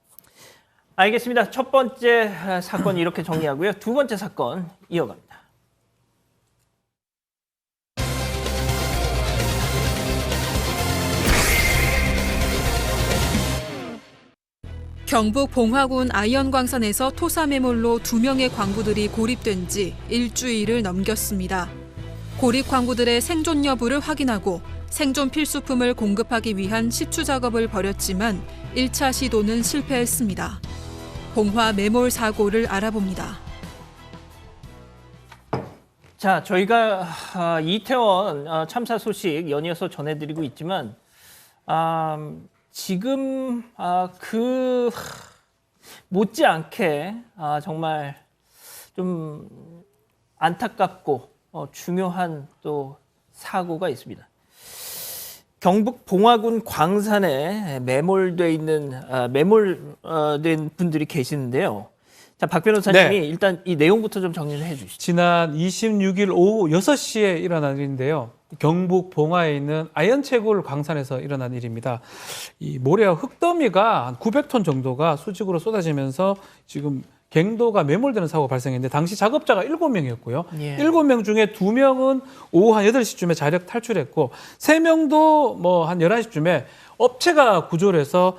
알겠습니다. 첫 번째 사건 이렇게 정리하고요. 두 번째 사건 이어갑니다. 경북 봉화군 아이언광산에서 토사매몰로 2명의 광부들이 고립된 지 일주일을 넘겼습니다. 고립 광부들의 생존 여부를 확인하고 생존 필수품을 공급하기 위한 시추 작업을 벌였지만 1차 시도는 실패했습니다. 봉화 매몰 사고를 알아봅니다. 자, 저희가 이태원 참사 소식 연이어서 전해드리고 있지만 지금 그 못지않게 정말 좀 안타깝고 중요한 또 사고가 있습니다. 경북 봉화군 광산에 매몰된 분들이 계시는데요. 자, 박 변호사님이 네. 일단 이 내용부터 좀 정리를 해 주시죠. 지난 26일 오후 6시에 일어난 일인데요. 경북 봉화에 있는 아연채굴 광산에서 일어난 일입니다. 이 모래와 흙더미가 한 900톤 정도가 수직으로 쏟아지면서 지금 갱도가 매몰되는 사고가 발생했는데 당시 작업자가 7명이었고요. 예. 7명 중에 2명은 오후 한 8시쯤에 자력 탈출했고 3명도 뭐 한 11시쯤에 업체가 구조를 해서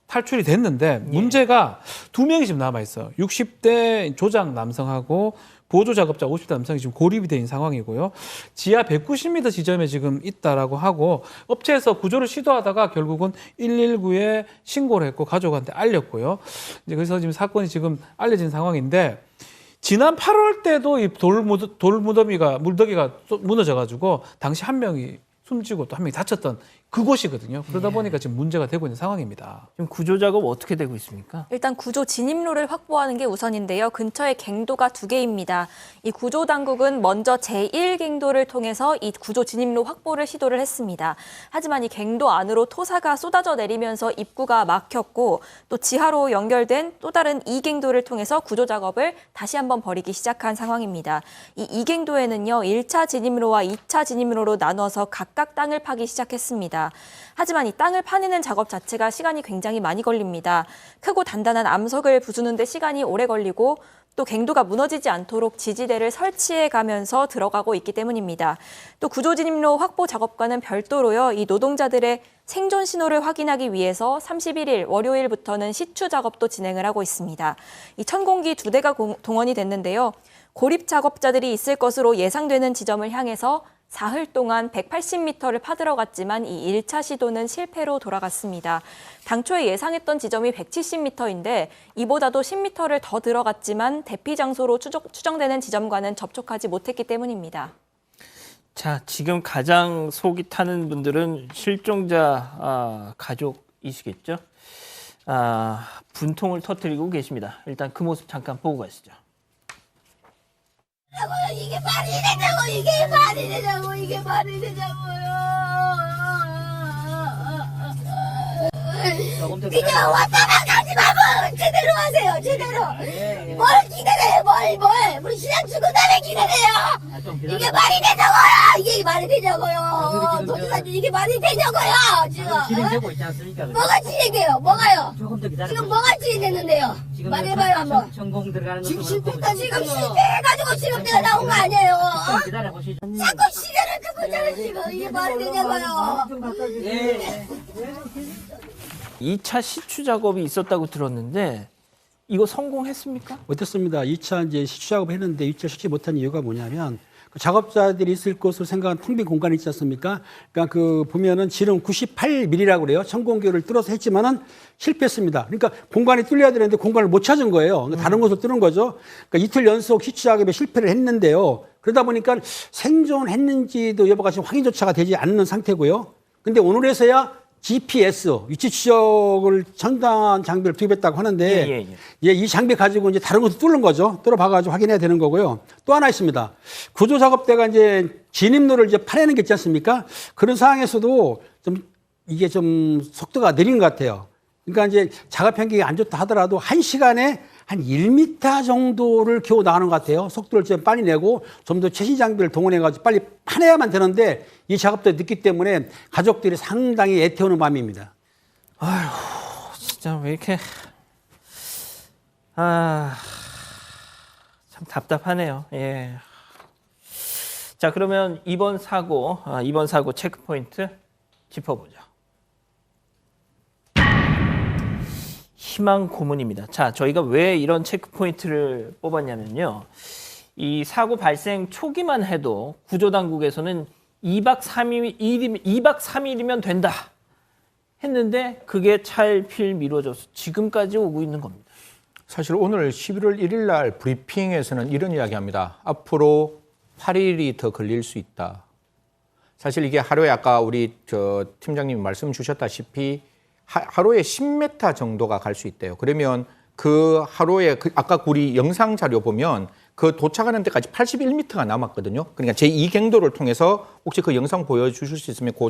탈출이 됐는데 문제가 2명이 지금 남아 있어요. 60대 조장 남성하고 보조 작업자 50대 남성이 지금 고립이 된 상황이고요. 지하 190m 지점에 지금 있다라고 하고 업체에서 구조를 시도하다가 결국은 119에 신고를 했고 가족한테 알렸고요. 이제 그래서 지금 사건이 지금 알려진 상황인데 지난 8월 때도 이 물더기가 무너져가지고 당시 한 명이 숨지고 또 한 명이 다쳤던 그곳이거든요. 그러다 보니까 지금 문제가 되고 있는 상황입니다. 지금 구조 작업 어떻게 되고 있습니까? 일단 구조 진입로를 확보하는 게 우선인데요. 근처에 갱도가 2개입니다. 이 구조 당국은 먼저 제1갱도를 통해서 이 구조 진입로 확보를 시도를 했습니다. 하지만 이 갱도 안으로 토사가 쏟아져 내리면서 입구가 막혔고 또 지하로 연결된 또 다른 2갱도를 통해서 구조 작업을 다시 한번 벌이기 시작한 상황입니다. 이 2갱도에는요. 1차 진입로와 2차 진입로로 나눠서 각각 땅을 파기 시작했습니다. 하지만 이 땅을 파내는 작업 자체가 시간이 굉장히 많이 걸립니다. 크고 단단한 암석을 부수는 데 시간이 오래 걸리고 또 갱도가 무너지지 않도록 지지대를 설치해 가면서 들어가고 있기 때문입니다. 또 구조 진입로 확보 작업과는 별도로요. 이 노동자들의 생존 신호를 확인하기 위해서 31일 월요일부터는 시추 작업도 진행을 하고 있습니다. 이 천공기 2대가 동원이 됐는데요. 고립 작업자들이 있을 것으로 예상되는 지점을 향해서 사흘 동안 180m를 파들어갔지만 이 1차 시도는 실패로 돌아갔습니다. 당초에 예상했던 지점이 170m인데 이보다도 10m를 더 들어갔지만 대피 장소로 추정되는 지점과는 접촉하지 못했기 때문입니다. 자, 지금 가장 속이 타는 분들은 실종자 가족이시겠죠? 분통을 터뜨리고 계십니다. 일단 그 모습 잠깐 보고 가시죠. 이게 말이 되냐고, 이게 말이 되냐고, 이게 말이 되냐고요. 그냥 왔다만 가지 말고 제대로 하세요, 제대로. 뭘 기다려요, 우리 신랑 죽은 다음에 기다려요. 이게 말이 되냐고요, 이게 말이 되냐고요. 도지사님, 이게 말이 되냐고요, 지금. 진행되고 있지 않습니까? 뭐가 진행돼요, 뭐가요? 조금 더 기다려. 지금 뭐가 진행됐는데요? 말해봐요, 한번. 천공 들어가는 것도 지금 그렇고 실패해가지고 지금 내가 나온 거 아니에요? 좀 기다려 보시죠. 자꾸 시간을 두고 있잖아요, 지금. 이게 말이 되냐고요. 2차 시추 작업이 있었다고 들었는데 이거 성공했습니까? 못했습니다. 2차 이제 시추 작업을 했는데 2차 시추 못한 이유가 뭐냐면 그 작업자들이 있을 것으로 생각한 텅 빈 공간이 있지 않습니까? 그러니까 그 보면은 지름 98mm라고 그래요. 천공기를 뚫어서 했지만은 실패했습니다. 그러니까 공간이 뚫려야 되는데 공간을 못 찾은 거예요. 그러니까 다른 곳을 뚫은 거죠. 그러니까 이틀 연속 시추 작업에 실패를 했는데요. 그러다 보니까 생존했는지도 여부가 지금 확인조차가 되지 않는 상태고요. 근데 오늘에서야 GPS 위치 추적을 첨단 장비를 투입했다고 하는데 이 장비 가지고 이제 다른 곳을 뚫는 거죠. 뚫어봐가지고 확인해야 되는 거고요. 또 하나 있습니다. 구조 작업대가 이제 진입로를 이제 파내는 게 있지 않습니까? 그런 상황에서도 좀 이게 좀 속도가 느린 것 같아요. 그러니까 이제 작업 환경이 안 좋다 하더라도 1시간에 한 1m 정도를 겨우 나가는 것 같아요. 속도를 좀 빨리 내고 좀 더 최신 장비를 동원해가지고 빨리 파내야만 되는데 이 작업도 늦기 때문에 가족들이 상당히 애태우는 밤입니다. 아휴, 진짜 왜 이렇게 참 답답하네요. 예. 자, 그러면 이번 사고 체크포인트 짚어보죠. 희망 고문입니다. 자, 저희가 왜 이런 체크포인트를 뽑았냐면요. 이 사고 발생 초기만 해도 구조당국에서는 2박 3일이면 된다 했는데 그게 차일피일 미뤄져서 지금까지 오고 있는 겁니다. 사실 오늘 11월 1일 날 브리핑에서는 이런 이야기합니다. 앞으로 8일이 더 걸릴 수 있다. 사실 이게 하루에 아까 우리 팀장님이 말씀 주셨다시피 하루에 10m 정도가 갈 수 있대요. 그러면 그 하루에 아까 우리 영상 자료 보면 그 도착하는 데까지 81m가 남았거든요. 그러니까 제2갱도를 통해서 혹시 그 영상 보여주실 수 있으면 그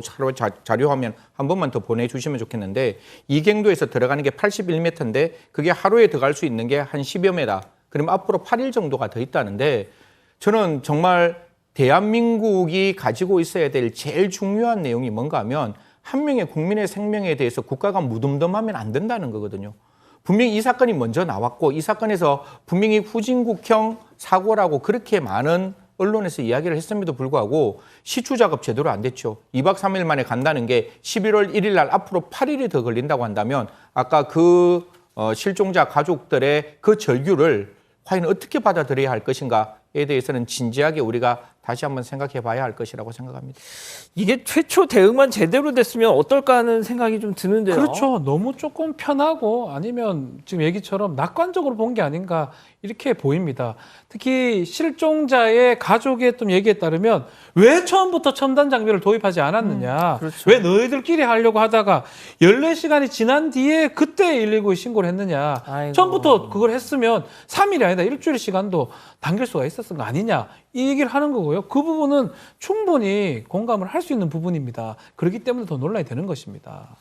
자료 화면 한 번만 더 보내주시면 좋겠는데 2갱도에서 들어가는 게 81m인데 그게 하루에 들어갈 수 있는 게 한 10여 m. 그러면 앞으로 8일 정도가 더 있다는데 저는 정말 대한민국이 가지고 있어야 될 제일 중요한 내용이 뭔가 하면 한 명의 국민의 생명에 대해서 국가가 무덤덤하면 안 된다는 거거든요. 분명히 이 사건이 먼저 나왔고 이 사건에서 분명히 후진국형 사고라고 그렇게 많은 언론에서 이야기를 했음에도 불구하고 시추 작업 제대로 안 됐죠. 2박 3일 만에 간다는 게 11월 1일 날 앞으로 8일이 더 걸린다고 한다면 아까 그 실종자 가족들의 그 절규를 과연 어떻게 받아들여야 할 것인가에 대해서는 진지하게 우리가 다시 한번 생각해 봐야 할 것이라고 생각합니다. 이게 최초 대응만 제대로 됐으면 어떨까 하는 생각이 좀 드는데요. 그렇죠. 너무 조금 편하고 아니면 지금 얘기처럼 낙관적으로 본 게 아닌가 이렇게 보입니다. 특히 실종자의 가족의 또 얘기에 따르면 왜 처음부터 첨단 장비를 도입하지 않았느냐. 그렇죠. 왜 너희들끼리 하려고 하다가 14시간이 지난 뒤에 그때 119에 신고를 했느냐. 아이고. 처음부터 그걸 했으면 3일이 아니다. 일주일 시간도 당길 수가 있었던 거 아니냐. 이 얘기를 하는 거고요. 그 부분은 충분히 공감을 할 수 있는 부분입니다. 그렇기 때문에 더 논란이 되는 것입니다.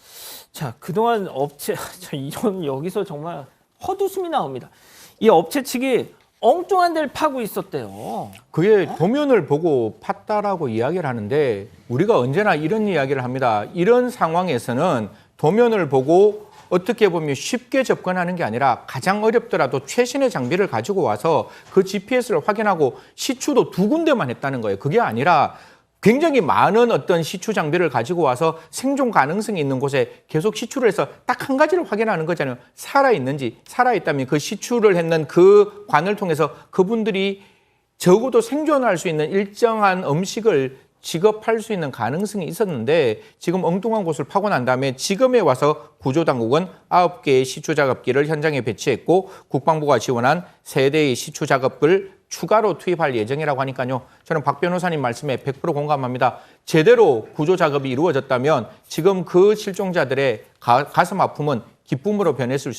자, 그동안 업체, 이런 여기서 정말 헛웃음이 나옵니다. 이 업체 측이 엉뚱한 데를 파고 있었대요. 그게 도면을 보고 팠다라고 이야기를 하는데 우리가 언제나 이런 이야기를 합니다. 이런 상황에서는 도면을 보고 어떻게 보면 쉽게 접근하는 게 아니라 가장 어렵더라도 최신의 장비를 가지고 와서 그 GPS를 확인하고 시추도 2군데만 했다는 거예요. 그게 아니라 굉장히 많은 어떤 시추 장비를 가지고 와서 생존 가능성이 있는 곳에 계속 시추를 해서 딱 한 가지를 확인하는 거잖아요. 살아있는지, 살아있다면 그 시추를 했는 그 관을 통해서 그분들이 적어도 생존할 수 있는 일정한 음식을 지급할 수 있는 가능성이 있었는데 지금 엉뚱한 곳을 파고 난 다음에 지금에 와서 구조당국은 9개의 시추작업기를 현장에 배치했고 국방부가 지원한 3대의 시추작업을 추가로 투입할 예정이라고 하니까요. 저는 박 변호사님 말씀에 100% 공감합니다. 제대로 구조작업이 이루어졌다면 지금 그 실종자들의 가슴 아픔은 기쁨으로 변했을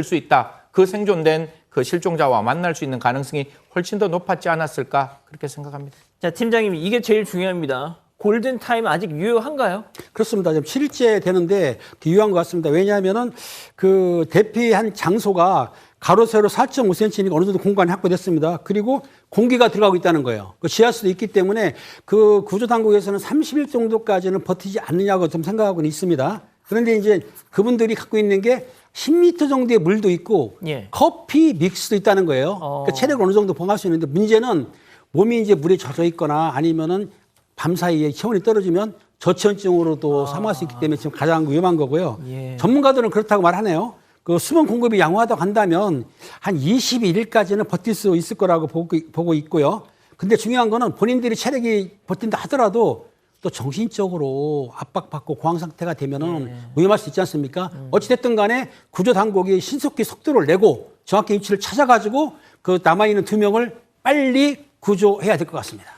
수 있다. 그 생존된 그 실종자와 만날 수 있는 가능성이 훨씬 더 높았지 않았을까 그렇게 생각합니다. 자, 팀장님, 이게 제일 중요합니다. 골든타임 아직 유효한가요? 그렇습니다. 지금 7일째 되는데 유효한 것 같습니다. 왜냐하면은 그 대피한 장소가 가로 세로 4.5cm니까 어느 정도 공간이 확보됐습니다. 그리고 공기가 들어가고 있다는 거예요. 그 지하수도 있기 때문에 그 구조당국에서는 30일 정도까지는 버티지 않느냐고 좀 생각하고는 있습니다. 그런데 이제 그분들이 갖고 있는 게 10m 정도의 물도 있고 예. 커피 믹스도 있다는 거예요. 그러니까 체력을 어느 정도 보강할 수 있는데 문제는 몸이 이제 물에 젖어 있거나 아니면은 밤 사이에 체온이 떨어지면 저체온증으로도 사망할 수 있기 때문에 지금 가장 위험한 거고요. 예. 전문가들은 그렇다고 말하네요. 그 수분 공급이 양호하다고 한다면 한 21일까지는 버틸 수 있을 거라고 보고 있고요. 근데 중요한 거는 본인들이 체력이 버틴다 하더라도 또 정신적으로 압박받고 공황 상태가 되면은 위험할 수 있지 않습니까? 어찌됐든 간에 구조당국이 신속히 속도를 내고 정확히 위치를 찾아가지고 그 남아있는 2명을 빨리 구조해야 될 것 같습니다.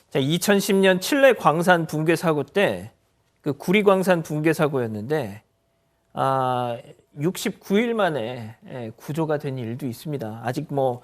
자, 2010년 칠레 광산 붕괴 사고 때 그 구리 광산 붕괴 사고였는데 69일 만에 구조가 된 일도 있습니다. 아직 뭐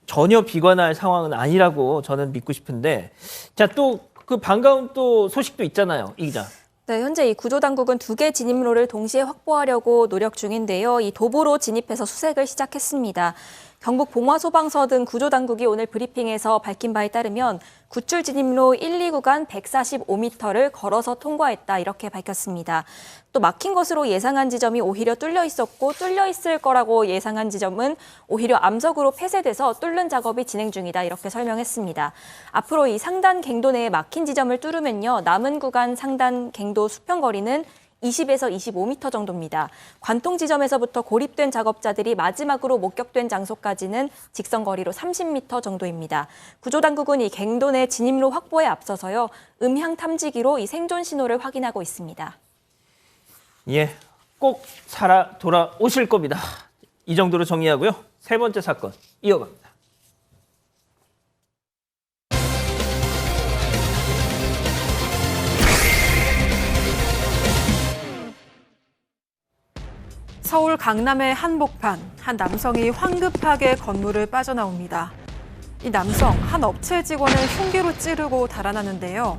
전혀 비관할 상황은 아니라고 저는 믿고 싶은데, 자, 또 그 반가운 또 소식도 있잖아요, 이 기자. 네, 현재 이 구조당국은 2개 진입로를 동시에 확보하려고 노력 중인데요. 이 도보로 진입해서 수색을 시작했습니다. 경북 봉화소방서 등 구조당국이 오늘 브리핑에서 밝힌 바에 따르면 구출 진입로 1, 2구간 145m를 걸어서 통과했다 이렇게 밝혔습니다. 또 막힌 것으로 예상한 지점이 오히려 뚫려 있었고 뚫려 있을 거라고 예상한 지점은 오히려 암석으로 폐쇄돼서 뚫는 작업이 진행 중이다 이렇게 설명했습니다. 앞으로 이 상단 갱도 내에 막힌 지점을 뚫으면요. 남은 구간 상단 갱도 수평거리는 20에서 25m 정도입니다. 관통 지점에서부터 고립된 작업자들이 마지막으로 목격된 장소까지는 직선거리로 30m 정도입니다. 구조당국은 이 갱도 내 진입로 확보에 앞서서요. 음향 탐지기로 이 생존 신호를 확인하고 있습니다. 예, 꼭 살아 돌아오실 겁니다. 이 정도로 정리하고요. 3번째 사건 이어갑니다. 서울 강남의 한복판, 한 남성이 황급하게 건물을 빠져나옵니다. 이 남성, 한 업체 직원을 흉기로 찌르고 달아나는데요.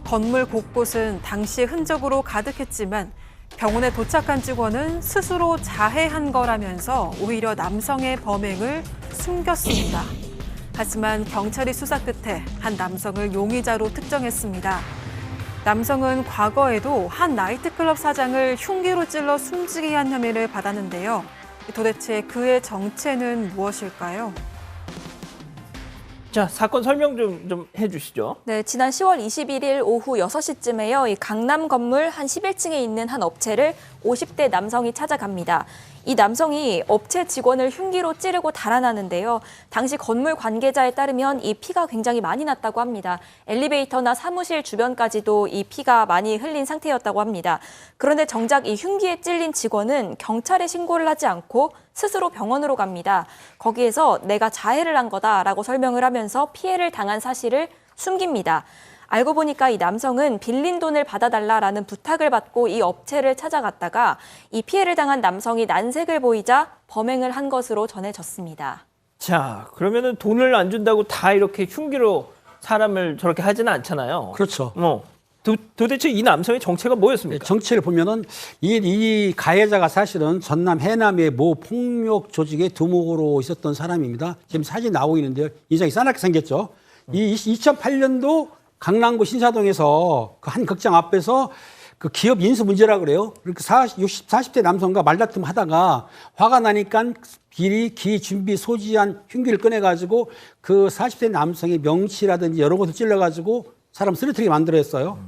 건물 곳곳은 당시의 흔적으로 가득했지만 병원에 도착한 직원은 스스로 자해한 거라면서 오히려 남성의 범행을 숨겼습니다. 하지만 경찰이 수사 끝에 한 남성을 용의자로 특정했습니다. 남성은 과거에도 한 나이트클럽 사장을 흉기로 찔러 숨지게 한 혐의를 받았는데요. 도대체 그의 정체는 무엇일까요? 자, 사건 설명 좀 해주시죠. 네, 지난 10월 21일 오후 6시쯤에요. 이 강남 건물 한 11층에 있는 한 업체를 50대 남성이 찾아갑니다. 이 남성이 업체 직원을 흉기로 찌르고 달아나는데요. 당시 건물 관계자에 따르면 이 피가 굉장히 많이 났다고 합니다. 엘리베이터나 사무실 주변까지도 이 피가 많이 흘린 상태였다고 합니다. 그런데 정작 이 흉기에 찔린 직원은 경찰에 신고를 하지 않고 스스로 병원으로 갑니다. 거기에서 내가 자해를 한 거다라고 설명을 하면서 피해를 당한 사실을 숨깁니다. 알고 보니까 이 남성은 빌린 돈을 받아달라라는 부탁을 받고 이 업체를 찾아갔다가 이 피해를 당한 남성이 난색을 보이자 범행을 한 것으로 전해졌습니다. 자, 그러면은 돈을 안 준다고 다 이렇게 흉기로 사람을 저렇게 하지는 않잖아요. 그렇죠. 도대체 이 남성의 정체가 뭐였습니까? 정체를 보면은 이 가해자가 사실은 전남 해남의 모 폭력 조직의 두목으로 있었던 사람입니다. 지금 사진 나오고 있는데요. 인상이 싸납게 생겼죠. 이 2008년도 강남구 신사동에서 그 한 극장 앞에서 그 기업 인수 문제라 그래요. 그러니까 40대 남성과 말다툼 하다가 화가 나니까 비리, 기, 준비, 소지한 흉기를 꺼내가지고 그 40대 남성의 명치라든지 여러 곳을 찔러가지고 사람 쓰러뜨리게 만들었어요.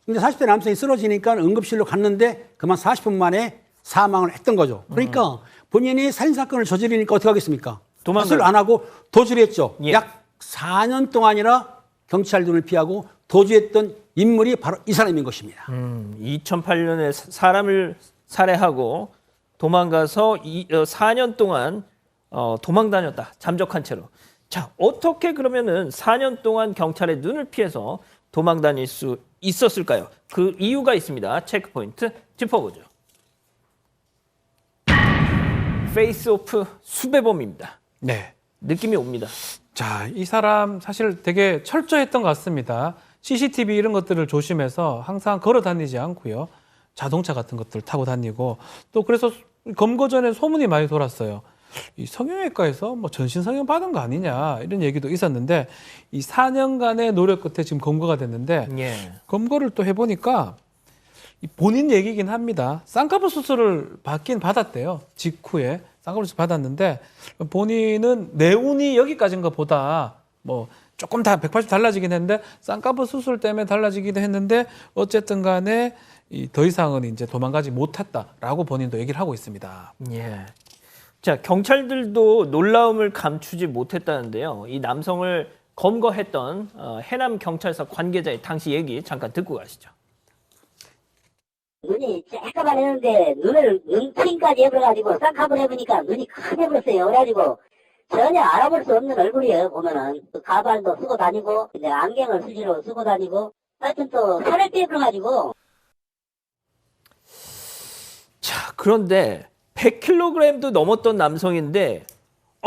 근데 40대 남성이 쓰러지니까 응급실로 갔는데 그만 40분 만에 사망을 했던 거죠. 그러니까 본인이 살인사건을 저지르니까 어떻게 하겠습니까? 도망을 안 하고 도주를 했죠. 예. 약 4년 동안이나 경찰 눈을 피하고 도주했던 인물이 바로 이 사람인 것입니다. 2008년에 사람을 살해하고 도망가서 4년 동안 도망 다녔다. 잠적한 채로. 자, 어떻게 그러면은 4년 동안 경찰의 눈을 피해서 도망 다닐 수 있었을까요? 그 이유가 있습니다. 체크포인트 짚어보죠. 페이스오프 수배범입니다. 네. 느낌이 옵니다. 자, 이 사람 사실 되게 철저했던 것 같습니다. CCTV 이런 것들을 조심해서 항상 걸어 다니지 않고요. 자동차 같은 것들 타고 다니고 또 그래서 검거 전에 소문이 많이 돌았어요. 이 성형외과에서 뭐 전신성형 받은 거 아니냐 이런 얘기도 있었는데 이 4년간의 노력 끝에 지금 검거가 됐는데 검거를 또 해보니까 본인 얘기긴 합니다. 쌍꺼풀 수술을 받긴 받았대요. 직후에 쌍꺼풀 수술 받았는데 본인은 내 운이 여기까지인 것보다 뭐 조금 다 180 달라지긴 했는데 쌍꺼풀 수술 때문에 달라지기도 했는데 어쨌든 간에 더 이상은 이제 도망가지 못했다라고 본인도 얘기를 하고 있습니다. 예. 자, 경찰들도 놀라움을 감추지 못했다는데요. 이 남성을 검거했던 해남 경찰서 관계자의 당시 얘기 잠깐 듣고 가시죠. 눈이 쬐까만 했는데 눈 트임까지 해버려가지고 쌍꺼풀 해보니까 눈이 크게 불었어요. 그래가지고 전혀 알아볼 수 없는 얼굴이에요. 보면은 가발도 쓰고 다니고 이제 안경을 수시로 쓰고 다니고 하여튼 또 살을 빼버려가지고. 자, 그런데 100kg도 넘었던 남성인데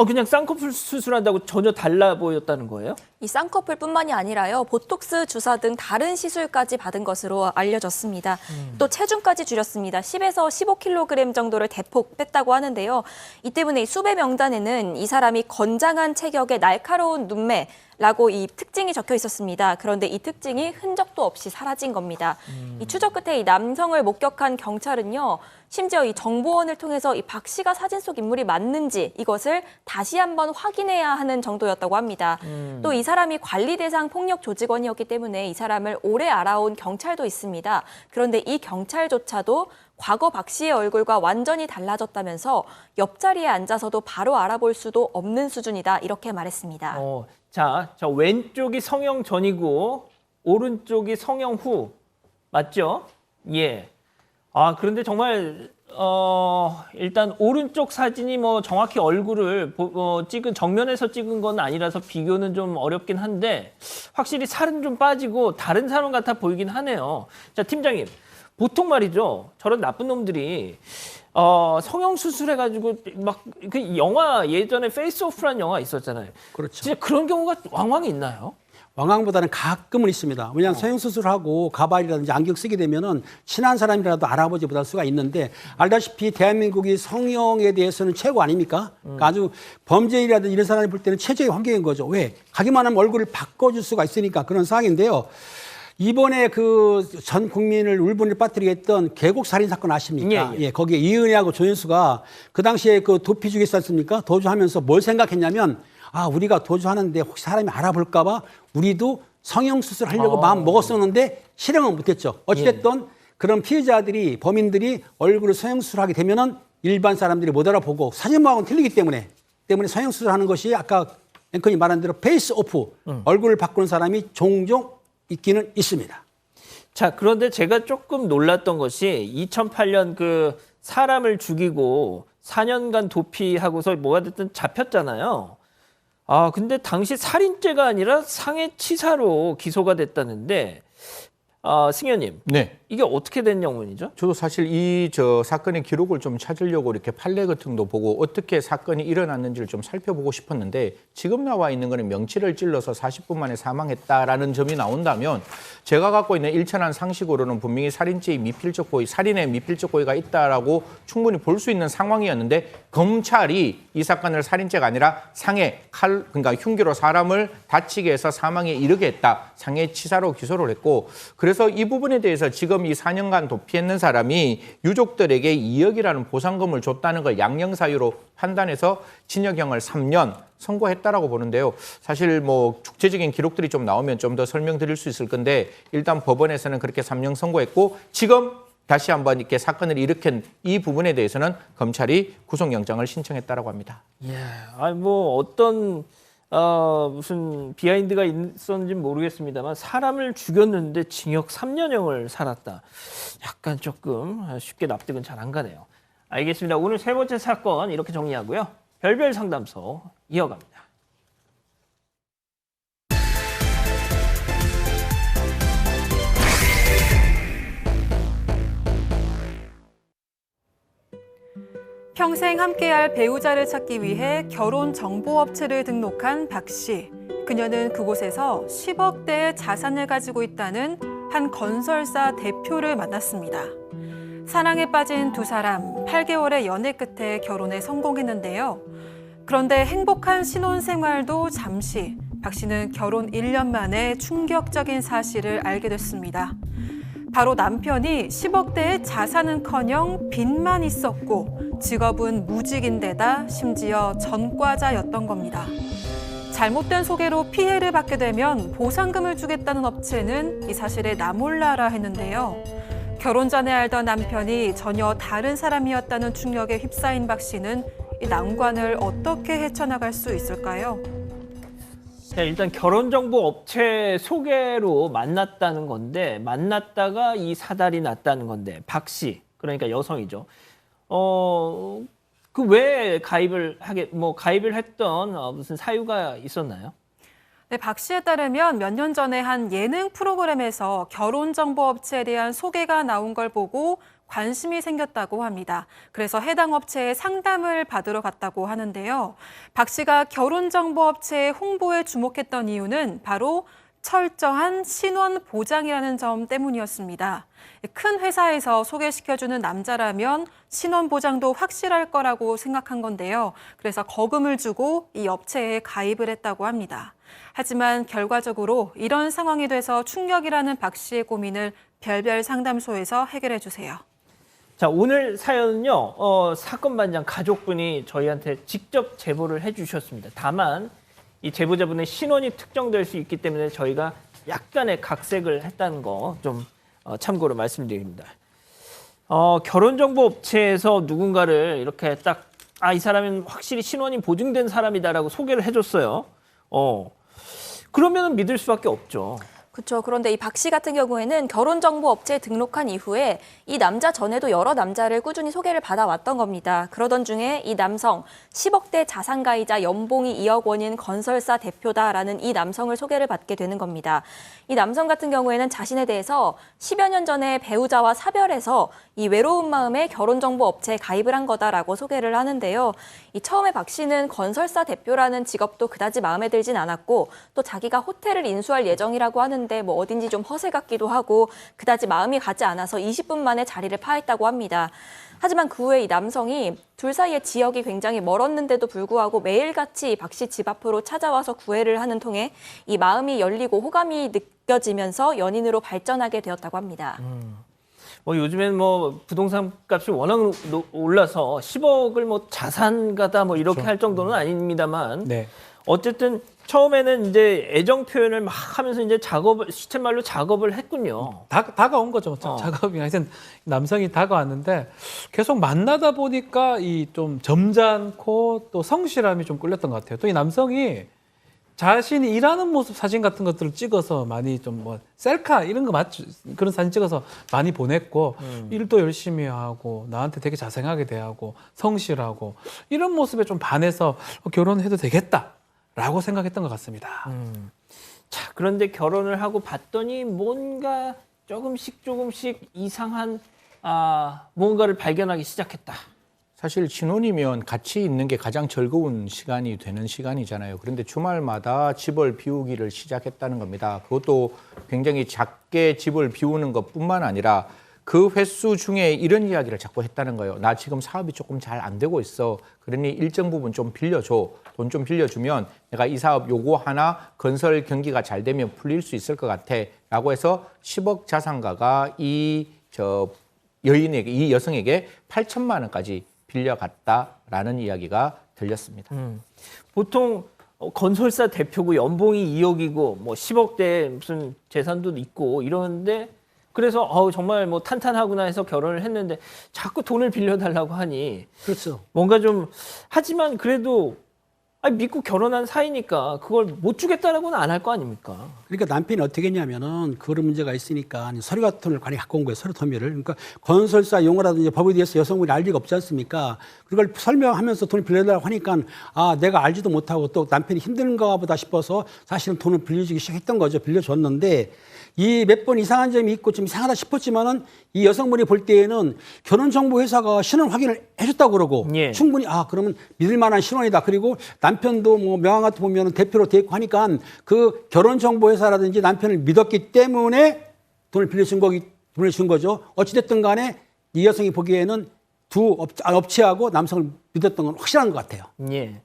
그냥 쌍꺼풀 수술한다고 전혀 달라 보였다는 거예요? 이 쌍꺼풀뿐만이 아니라요. 보톡스 주사 등 다른 시술까지 받은 것으로 알려졌습니다. 또 체중까지 줄였습니다. 10에서 15kg 정도를 대폭 뺐다고 하는데요. 이 때문에 이 수배 명단에는 이 사람이 건장한 체격에 날카로운 눈매라고 이 특징이 적혀 있었습니다. 그런데 이 특징이 흔적도 없이 사라진 겁니다. 이 추적 끝에 이 남성을 목격한 경찰은요. 심지어 이 정보원을 통해서 이 박 씨가 사진 속 인물이 맞는지 이것을 다시 한번 확인해야 하는 정도였다고 합니다. 또 이 사람이 관리 대상 폭력 조직원이었기 때문에 이 사람을 오래 알아온 경찰도 있습니다. 그런데 이 경찰조차도 과거 박 씨의 얼굴과 완전히 달라졌다면서 옆자리에 앉아서도 바로 알아볼 수도 없는 수준이다 이렇게 말했습니다. 자, 왼쪽이 성형 전이고 오른쪽이 성형 후 맞죠? 예. 그런데 정말 일단 오른쪽 사진이 뭐 정확히 얼굴을 찍은 정면에서 찍은 건 아니라서 비교는 좀 어렵긴 한데 확실히 살은 좀 빠지고 다른 사람 같아 보이긴 하네요. 자, 팀장님. 보통 말이죠. 저런 나쁜 놈들이 성형 수술해가지고 막 그 영화 예전에 페이스 오프라는 영화 있었잖아요. 그렇죠. 진짜 그런 경우가 왕왕 있나요? 왕왕보다는 가끔은 있습니다. 왜냐하면 성형수술하고 가발이라든지 안경 쓰게 되면은 친한 사람이라도 알아보지 못할 수가 있는데 알다시피 대한민국이 성형에 대해서는 최고 아닙니까? 그러니까 아주 범죄인이라든지 이런 사람이 볼 때는 최적의 환경인 거죠. 왜? 가기만 하면 얼굴을 바꿔줄 수가 있으니까 그런 상황인데요. 이번에 그 전 국민을 울분을 빠뜨리게 했던 계곡 살인 사건 아십니까? 예. 거기에 이은혜하고 조현수가 그 당시에 그 도피 주겠지 않습니까? 도주하면서 뭘 생각했냐면 우리가 도주하는데 혹시 사람이 알아볼까봐 우리도 성형수술 하려고 마음 먹었었는데 실행은 못했죠. 어찌됐든 그런 피해자들이, 범인들이 얼굴을 성형수술하게 되면은 일반 사람들이 못 알아보고 사진모하고는 틀리기 때문에 성형수술하는 것이 아까 앵커님 말한 대로 페이스 오프, 얼굴을 바꾸는 사람이 종종 있기는 있습니다. 자, 그런데 제가 조금 놀랐던 것이 2008년 그 사람을 죽이고 4년간 도피하고서 뭐가 됐든 잡혔잖아요. 근데 당시 살인죄가 아니라 상해치사로 기소가 됐다는데, 승현님. 네. 이게 어떻게 된 영문이죠? 저도 사실 사건의 기록을 좀 찾으려고 이렇게 판례 같은 거 보고 어떻게 사건이 일어났는지를 좀 살펴보고 싶었는데 지금 나와 있는 거는 명치를 찔러서 40분 만에 사망했다라는 점이 나온다면 제가 갖고 있는 일천한 상식으로는 분명히 살인의 미필적 고의가 있다라고 충분히 볼 수 있는 상황이었는데 검찰이 이 사건을 살인죄가 아니라 그러니까 흉기로 사람을 다치게 해서 사망에 이르게 했다. 상해치사로 기소를 했고 그래서 이 부분에 대해서 지금 이 4년간 도피했는 사람이 유족들에게 2억이라는 보상금을 줬다는 걸 양형사유로 판단해서 징역형을 3년 선고했다라고 보는데요. 사실 뭐 구체적인 기록들이 좀 나오면 좀 더 설명드릴 수 있을 건데 일단 법원에서는 그렇게 3년 선고했고 지금 다시 한번 이렇게 사건을 일으킨 이 부분에 대해서는 검찰이 구속영장을 신청했다라고 합니다. 뭐 어떤 무슨 비하인드가 있었는지 모르겠습니다만 사람을 죽였는데 징역 3년형을 살았다. 약간 조금 쉽게 납득은 잘 안 가네요. 알겠습니다. 오늘 세 번째 사건 이렇게 정리하고요. 별별 상담소 이어갑니다. 평생 함께할 배우자를 찾기 위해 결혼 정보업체를 등록한 박 씨. 그녀는 그곳에서 10억대의 자산을 가지고 있다는 한 건설사 대표를 만났습니다. 사랑에 빠진 두 사람 8개월의 연애 끝에 결혼에 성공했는데요. 그런데 행복한 신혼생활도 잠시 박 씨는 결혼 1년 만에 충격적인 사실을 알게 됐습니다. 바로 남편이 10억대의 자산은커녕 빚만 있었고 직업은 무직인데다 심지어 전과자였던 겁니다. 잘못된 소개로 피해를 받게 되면 보상금을 주겠다는 업체는 이 사실에 나몰라라 했는데요. 결혼 전에 알던 남편이 전혀 다른 사람이었다는 충격에 휩싸인 박 씨는 이 난관을 어떻게 헤쳐나갈 수 있을까요? 일단 결혼정보 업체 소개로 만났다는 건데 만났다가 이 사달이 났다는 건데 박 씨, 그러니까 여성이죠. 그 왜 가입을 했던 무슨 사유가 있었나요? 네, 박 씨에 따르면 몇 년 전에 한 예능 프로그램에서 결혼정보업체에 대한 소개가 나온 걸 보고 관심이 생겼다고 합니다. 그래서 해당 업체에 상담을 받으러 갔다고 하는데요. 박 씨가 결혼정보업체의 홍보에 주목했던 이유는 바로 철저한 신원 보장이라는 점 때문이었습니다. 큰 회사에서 소개시켜주는 남자라면 신원 보장도 확실할 거라고 생각한 건데요. 그래서 거금을 주고 이 업체에 가입을 했다고 합니다. 하지만 결과적으로 이런 상황이 돼서 충격이라는 박 씨의 고민을 별별 상담소에서 해결해 주세요. 자, 오늘 사연은요. 사건 반장 가족분이 저희한테 직접 제보를 해주셨습니다. 다만 이 제보자분의 신원이 특정될 수 있기 때문에 저희가 약간의 각색을 했다는 거 좀 참고로 말씀드립니다. 결혼정보업체에서 누군가를 이렇게 딱 이 사람은 확실히 신원이 보증된 사람이다라고 소개를 해줬어요. 그러면 믿을 수밖에 없죠. 그렇죠. 그런데 이 박 씨 같은 경우에는 결혼정보업체에 등록한 이후에 이 남자 전에도 여러 남자를 꾸준히 소개를 받아왔던 겁니다. 그러던 중에 이 남성 10억대 자산가이자 연봉이 2억 원인 건설사 대표다라는 이 남성을 소개를 받게 되는 겁니다. 이 남성 같은 경우에는 자신에 대해서 10여 년 전에 배우자와 사별해서 이 외로운 마음에 결혼정보업체에 가입을 한 거다라고 소개를 하는데요. 이 처음에 박 씨는 건설사 대표라는 직업도 그다지 마음에 들진 않았고 또 자기가 호텔을 인수할 예정이라고 하는데 뭐 어딘지 좀 허세 같기도 하고 그다지 마음이 가지 않아서 20분 만에 자리를 파했다고 합니다. 하지만 그 후에 이 남성이 둘 사이의 지역이 굉장히 멀었는데도 불구하고 매일같이 박 씨 집 앞으로 찾아와서 구애를 하는 통에 이 마음이 열리고 호감이 느껴지면서 연인으로 발전하게 되었다고 합니다. 뭐 요즘엔 뭐 부동산 값이 워낙 올라서 10억을 뭐 자산가다 뭐 이렇게 할 정도는 아닙니다만 네. 어쨌든 처음에는 이제 애정 표현을 막 하면서 이제 시쳇말로 작업을 했군요. 다가온 거죠. 작업이 하여튼 남성이 다가왔는데 계속 만나다 보니까 이 좀 점잖고 또 성실함이 좀 끌렸던 것 같아요. 또 이 남성이 자신이 일하는 모습 사진 같은 것들을 찍어서 많이 좀 뭐 셀카 이런 거 맞죠? 그런 사진 찍어서 많이 보냈고 일도 열심히 하고 나한테 되게 자상하게 대하고 성실하고 이런 모습에 좀 반해서 결혼해도 되겠다라고 생각했던 것 같습니다. 자, 그런데 결혼을 하고 봤더니 뭔가 조금씩 이상한 뭔가를 발견하기 시작했다. 사실 신혼이면 같이 있는 게 가장 즐거운 시간이 되는 시간이잖아요. 그런데 주말마다 집을 비우기를 시작했다는 겁니다. 그것도 굉장히 작게 집을 비우는 것뿐만 아니라 그 횟수 중에 이런 이야기를 자꾸 했다는 거예요. 나 지금 사업이 조금 잘 안 되고 있어. 그러니 일정 부분 좀 빌려줘. 돈 좀 빌려주면 내가 이 사업 요거 하나 건설 경기가 잘 되면 풀릴 수 있을 것 같아. 라고 해서 10억 자산가가 이 여성에게 8천만 원까지 빌려갔다라는 이야기가 들렸습니다. 보통 건설사 대표고 연봉이 2억이고 뭐 10억대 무슨 재산도 있고 이러는데 그래서 정말 뭐 탄탄하구나 해서 결혼을 했는데 자꾸 돈을 빌려달라고 하니 그렇죠. 뭔가 좀 하지만 그래도 믿고 결혼한 사이니까 그걸 못 주겠다라고는 안 할 거 아닙니까? 그러니까 남편이 어떻게 했냐면은 그런 문제가 있으니까 서류 같은 걸 많이 갖고 온 거예요. 서류 토미를. 그러니까 건설사 용어라든지 법에 대해서 여성분이 알 리가 없지 않습니까? 그걸 설명하면서 돈을 빌려달라고 하니까 내가 알지도 못하고 또 남편이 힘든가 보다 싶어서 사실은 돈을 빌려주기 시작했던 거죠. 빌려줬는데 이 몇 번 이상한 점이 있고 좀 이상하다 싶었지만은 이 여성분이 볼 때에는 결혼정보회사가 신원 확인을 해줬다고 그러고 예. 충분히 그러면 믿을 만한 신원이다. 그리고 남편도 뭐 명함 같은 거 보면 대표로 돼 있고 하니까 그 결혼정보회사라든지 남편을 믿었기 때문에 돈을 빌려준 거죠. 어찌됐든 간에 이 여성이 보기에는 두 업체하고 남성을 믿었던 건 확실한 것 같아요. 예.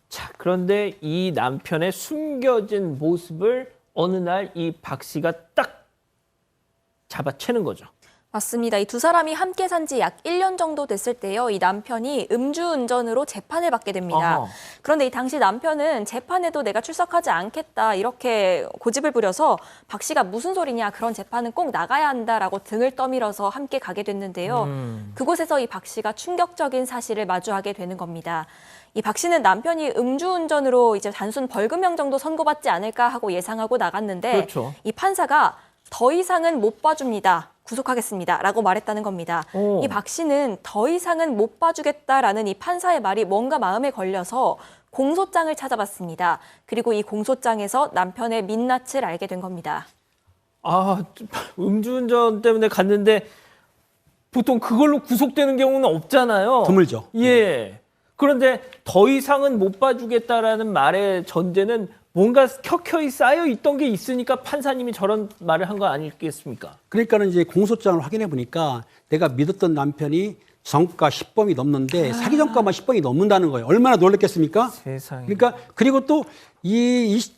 자, 그런데 이 남편의 숨겨진 모습을 어느 날 이 박 씨가 딱 잡아채는 거죠. 맞습니다. 이 두 사람이 함께 산 지 약 1년 정도 됐을 때요. 이 남편이 음주운전으로 재판을 받게 됩니다. 그런데 이 당시 남편은 재판에도 내가 출석하지 않겠다 이렇게 고집을 부려서 박 씨가 무슨 소리냐 그런 재판은 꼭 나가야 한다라고 등을 떠밀어서 함께 가게 됐는데요. 그곳에서 이 박 씨가 충격적인 사실을 마주하게 되는 겁니다. 이 박 씨는 남편이 음주운전으로 이제 단순 벌금형 정도 선고받지 않을까 하고 예상하고 나갔는데 그렇죠. 이 판사가 더 이상은 못 봐줍니다. 구속하겠습니다. 라고 말했다는 겁니다. 이 박 씨는 더 이상은 못 봐주겠다라는 이 판사의 말이 뭔가 마음에 걸려서 공소장을 찾아봤습니다. 그리고 이 공소장에서 남편의 민낯을 알게 된 겁니다. 음주운전 때문에 갔는데 보통 그걸로 구속되는 경우는 없잖아요. 드물죠. 예. 그런데 더 이상은 못 봐주겠다라는 말의 전제는 뭔가 켜켜이 쌓여 있던 게 있으니까 판사님이 저런 말을 한 거 아니겠습니까? 그러니까는 이제 공소장을 확인해 보니까 내가 믿었던 남편이 정가 10범이 넘는데 사기 전가만 10범이 넘는다는 거예요. 얼마나 놀랐겠습니까? 세상에. 그러니까 그리고 또